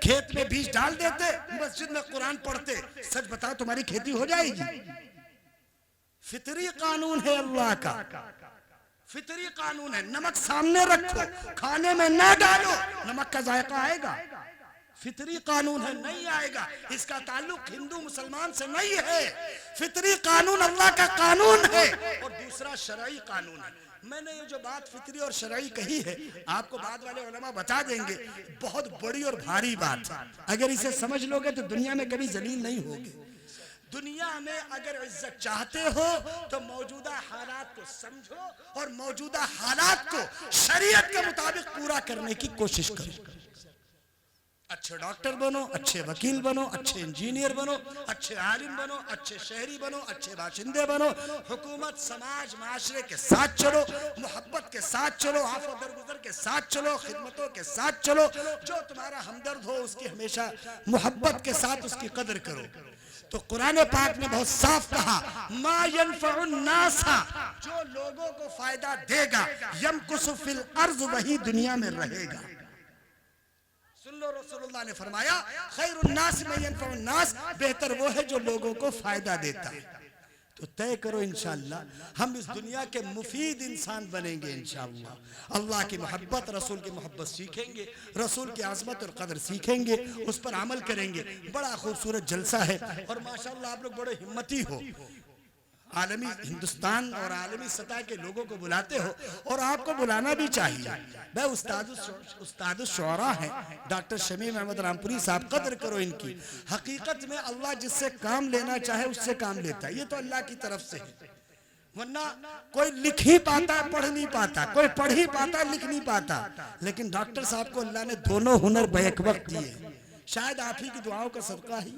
खेत में बीज डाल देते, मस्जिद में कुरान पढ़ते। सच बताओ तुम्हारी खेती हो जाएगी? फितरी कानून है अल्लाह का, फितरी कानून है। नमक सामने रखो, खाने में ना डालो, नमक का जायका आएगा? फितरी कानून है, नहीं आएगा। इसका ताल्लुक हिंदू मुसलमान से नहीं है। फितरी कानून अल्लाह का कानून है। और दूसरा शरई कानून है। मैंने ये जो बात फितरी और शरई कही है, आपको बाद वाले उलमा बता देंगे, बहुत बड़ी और भारी बात। अगर इसे समझ लोगे तो दुनिया में कभी जलील नहीं होगे। दुनिया में अगर इज्जत चाहते हो तो मौजूदा हालात को समझो और मौजूदा हालात को शरीयत के मुताबिक पूरा करने की कोशिश करो। अच्छे डॉक्टर बनो, अच्छे वकील बनो, अच्छे इंजीनियर बनो, अच्छे आलिम बनो, अच्छे शहरी बनो, अच्छे बाशिंदे बनो। हुकूमत, समाज, माशरे के साथ चलो, मोहब्बत के साथ चलो, आफो दरगुजर के साथ चलो, खिदमतों के साथ चलो। जो तुम्हारा हमदर्द हो उसकी हमेशा मोहब्बत के साथ उसकी कदर करो। तो कुरान पाक ने बहुत साफ कहा, मा यनफउन नासा, जो लोगों को फायदा देगा, यमकुसु फिल अर्ज़, वही दुनिया में रहेगा। सुन लो, रसूलुल्लाह ने फरमाया, खैरुन नास में यनफउन नास, बेहतर वो है जो लोगों को फायदा देता है। तो तय करो इंशाअल्लाह हम इस दुनिया के मुफीद इंसान बनेंगे इंशाअल्लाह। अल्लाह की मोहब्बत, रसूल की मोहब्बत सीखेंगे, रसूल की आज़मत और कदर सीखेंगे, उस पर अमल करेंगे। बड़ा खूबसूरत जलसा है और माशाअल्लाह आप लोग बड़े हिम्मती हो। आलमी हिंदुस्तान और आलमी सतह के लोगों को बुलाते हो, और आपको बुलाना भी चाहिए। वह उस्ताद शुरा हैं डॉक्टर शमीम अहमद रामपुरी साहब, कदर करो इनकी। हकीकत में अल्लाह जिससे काम लेना चाहे उससे काम लेता है, ये तो अल्लाह की तरफ से है। वरना कोई लिख ही पाता, पढ़ नहीं पाता, कोई पढ़ ही पाता, लिख नहीं पाता। लेकिन डॉक्टर साहब को अल्लाह ने दोनों हुनर बैक वक्त दिए। शायद आप ही की दुआओं का सदका ही,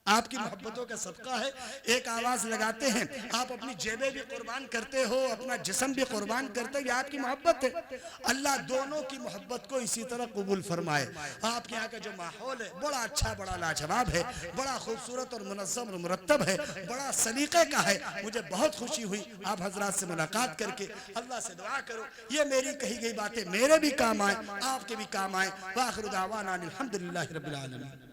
आपकी मोहब्बतों का सदका है। एक आवाज लगाते हैं, आप अपनी जेबें भी कुर्बान करते हो, अपना जिस्म भी कुर्बान करते हो, ये आपकी मोहब्बत है। अल्लाह दोनों की मोहब्बत को इसी तरह कबूल फरमाए। आपके यहाँ का जो माहौल है बड़ा अच्छा, बड़ा लाजवाब है, बड़ा खूबसूरत और मुनज़्ज़म और मुरत्तब है, बड़ा सलीके का है। मुझे बहुत खुशी हुई आप हजरात से मुलाकात करके। अल्लाह से दुआ करो ये मेरी कही गई बातें मेरे भी काम आए, आपके भी काम आए। वाखिर दावाना अनिल हम्दुलिल्लाहि रब्बिल आलमीन।